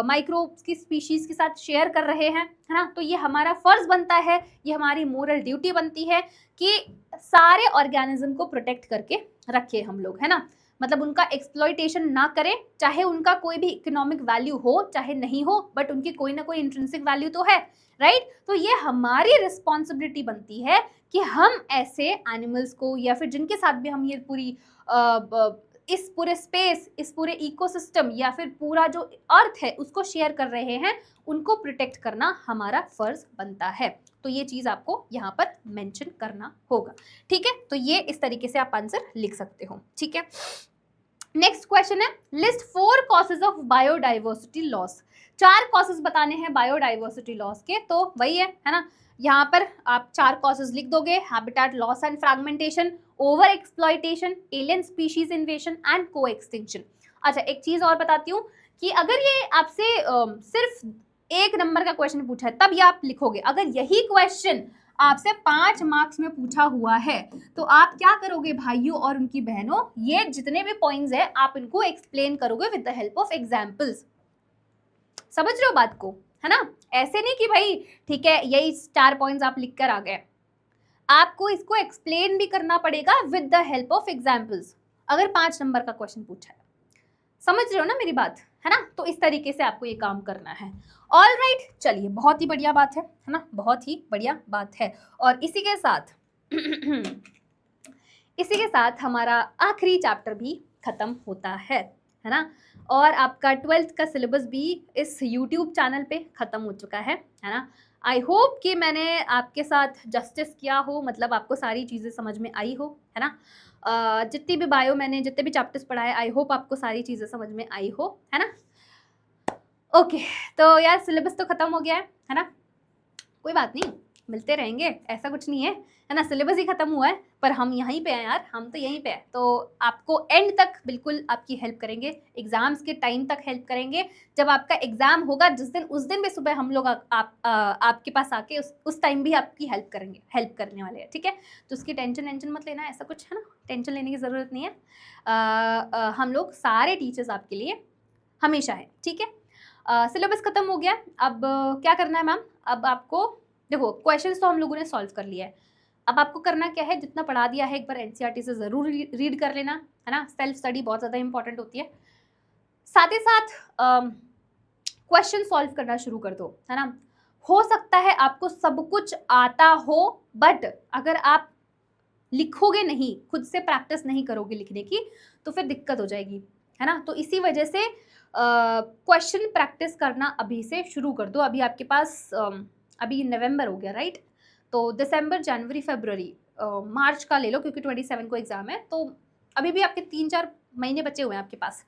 माइक्रोब्स की स्पीशीज के साथ शेयर कर रहे हैं, है ना। तो ये हमारा फर्ज बनता है, ये हमारी मोरल ड्यूटी बनती है कि सारे ऑर्गेनिज्म को प्रोटेक्ट करके रखे हम लोग, है ना। मतलब उनका एक्सप्लॉइटेशन ना करें, चाहे उनका कोई भी इकोनॉमिक वैल्यू हो चाहे नहीं हो, बट उनकी कोई ना कोई इंट्रिंसिक वैल्यू तो है, राइट। तो ये हमारी रिस्पॉन्सिबिलिटी बनती है कि हम ऐसे एनिमल्स को, या फिर जिनके साथ भी हम ये पूरी इस पूरे स्पेस, इस पूरे इकोसिस्टम, या फिर पूरा जो अर्थ है उसको शेयर कर रहे हैं, उनको प्रोटेक्ट करना हमारा फर्ज बनता है। तो ये चीज़ आपको यहाँ पर मेंशन करना होगा, ठीक है। तो ये इस तरीके से आप आंसर लिख सकते हो, ठीक है। नेक्स्ट क्वेश्चन है list 4 causes of biodiversity loss. 4 causes बताने हैं बायोडाइवर्सिटी लॉस के, तो वही है ना। यहाँ पर आप 4 कॉजेज लिख दोगे, habitat loss and fragmentation, over exploitation, alien species इन्वेशन and को एक्सटिंक्शन। अच्छा, एक चीज और बताती हूँ कि अगर ये आपसे सिर्फ 1 नंबर का क्वेश्चन पूछा है तब ये आप लिखोगे। अगर यही क्वेश्चन आपसे 5 मार्क्स में पूछा हुआ है तो आप क्या करोगे भाइयों और उनकी बहनों? ये जितने भी पॉइंट्स है आप इनको एक्सप्लेन करोगे with the help of examples. समझ रहे हो बात को, है ना। ऐसे नहीं कि भाई ठीक है यही 4 पॉइंट्स आप लिख कर आ गए, आपको इसको एक्सप्लेन भी करना पड़ेगा with the help of examples, अगर 5 नंबर का क्वेश्चन पूछा है। समझ रहे हो ना मेरी बात, है ना। तो इस तरीके से आपको ये काम करना है। ऑल राइट, चलिए, बहुत ही बढ़िया बात है ना, बहुत ही बढ़िया बात है। और इसी के साथ हमारा आखिरी चैप्टर भी खत्म होता है ना। और आपका 12th का सिलेबस भी इस YouTube चैनल पे ख़त्म हो चुका है ना। आई होप कि मैंने आपके साथ जस्टिस किया हो, मतलब आपको सारी चीज़ें समझ में आई हो, है ना। जितनी भी मैंने जितने भी चैप्टर्स पढ़ाए, आई होप आपको सारी चीज़ें समझ में आई हो, है ना। ओके, तो यार सिलेबस तो ख़त्म हो गया है ना। कोई बात नहीं, मिलते रहेंगे, ऐसा कुछ नहीं है ना। सिलेबस ही खत्म हुआ है पर हम यहीं पे हैं यार, हम तो यहीं पे हैं। तो आपको एंड तक बिल्कुल आपकी हेल्प करेंगे, एग्जाम्स के टाइम तक हेल्प करेंगे। जब आपका एग्जाम होगा जिस दिन, उस दिन भी सुबह हम लोग आपके पास आके उस टाइम भी आपकी हेल्प करेंगे, हेल्प करने वाले हैं, ठीक है। तो उसकी टेंशन मत लेना, ऐसा कुछ है ना, टेंशन लेने की ज़रूरत नहीं है। हम लोग सारे टीचर्स आपके लिए हमेशा है, ठीक है। सिलेबस खत्म हो गया, अब क्या करना है मैम, अब आपको देखो क्वेश्चंस तो हम लोगों ने सॉल्व कर लिया है, अब आपको करना क्या है, जितना पढ़ा दिया है एक बार एनसीईआरटी से ज़रूर रीड कर लेना, है ना। सेल्फ स्टडी बहुत ज़्यादा इंपॉर्टेंट होती है। साथ ही साथ क्वेश्चन सॉल्व करना शुरू कर दो, है ना। हो सकता है आपको सब कुछ आता हो, बट अगर आप लिखोगे नहीं, खुद से प्रैक्टिस नहीं करोगे लिखने की, तो फिर दिक्कत हो जाएगी, है ना। तो इसी वजह से क्वेश्चन प्रैक्टिस करना अभी से शुरू कर दो। अभी आपके पास अभी नवंबर हो गया, राइट। तो दिसंबर, जनवरी, फरवरी, मार्च का ले लो क्योंकि 27 को एग्जाम है, तो अभी भी आपके 3-4 महीने बचे हुए हैं आपके पास।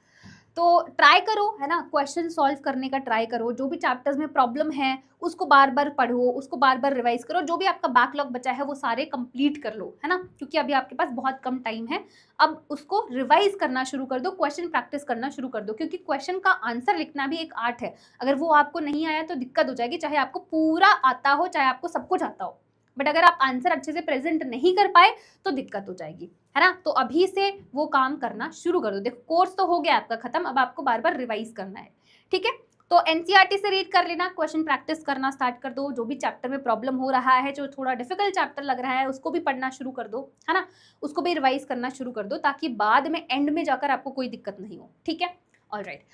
तो ट्राई करो, है ना, क्वेश्चन सॉल्व करने का ट्राई करो। जो भी चैप्टर्स में प्रॉब्लम है उसको बार बार पढ़ो, उसको बार बार रिवाइज करो। जो भी आपका बैकलॉग बचा है वो सारे कंप्लीट कर लो, है ना, क्योंकि अभी आपके पास बहुत कम टाइम है। अब उसको रिवाइज करना शुरू कर दो, क्वेश्चन प्रैक्टिस करना शुरू कर दो, क्योंकि क्वेश्चन का आंसर लिखना भी एक आर्ट है। अगर वो आपको नहीं आया तो दिक्कत हो जाएगी, चाहे आपको पूरा आता हो, चाहे आपको सब कुछ आता हो, बट अगर आप आंसर अच्छे से प्रेजेंट नहीं कर पाए तो दिक्कत हो जाएगी, है ना। तो अभी से वो काम करना शुरू कर दो। देखो कोर्स तो हो गया आपका खत्म, अब आपको बार बार रिवाइज करना है, ठीक है। तो एनसीईआरटी से रीड कर लेना, क्वेश्चन प्रैक्टिस करना स्टार्ट कर दो। जो भी चैप्टर में प्रॉब्लम हो रहा है, जो थोड़ा डिफिकल्ट चैप्टर लग रहा है, उसको भी पढ़ना शुरू कर दो, है ना, उसको भी रिवाइज करना शुरू कर दो, ताकि बाद में एंड में जाकर आपको कोई दिक्कत नहीं हो, ठीक है। Alright,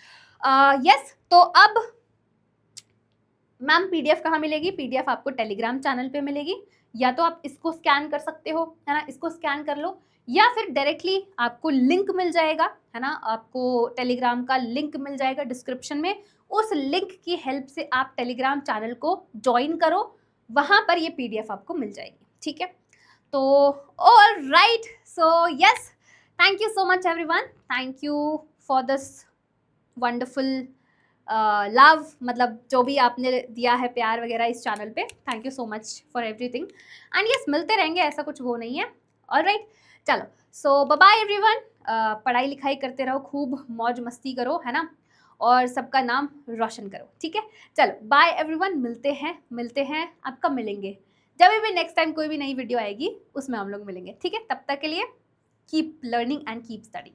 yes. तो अब मैम पीडीएफ कहाँ मिलेगी? पीडीएफ आपको टेलीग्राम चैनल पे मिलेगी, या तो आप इसको स्कैन कर सकते हो, है ना, इसको स्कैन कर लो, या फिर डायरेक्टली आपको लिंक मिल जाएगा, है ना, आपको टेलीग्राम का लिंक मिल जाएगा डिस्क्रिप्शन में। उस लिंक की हेल्प से आप टेलीग्राम चैनल को ज्वाइन करो, वहाँ पर ये पीडीएफ आपको मिल जाएगी, ठीक है। तो alright, so yes, thank you so much everyone, thank you for this wonderful love, मतलब जो भी आपने दिया है प्यार वगैरह इस चैनल पे, thank you so much for everything. And yes, मिलते रहेंगे, ऐसा कुछ वो नहीं है। ऑलराइट, चलो, सो बाय बाय एवरीवन। पढ़ाई लिखाई करते रहो, खूब मौज मस्ती करो, है ना, और सबका नाम रोशन करो, ठीक है। चलो बाय एवरीवन, मिलते हैं, आप कब मिलेंगे? जब भी नेक्स्ट टाइम कोई भी नई वीडियो आएगी उसमें हम लोग मिलेंगे, ठीक है। तब तक के लिए keep learning and keep study.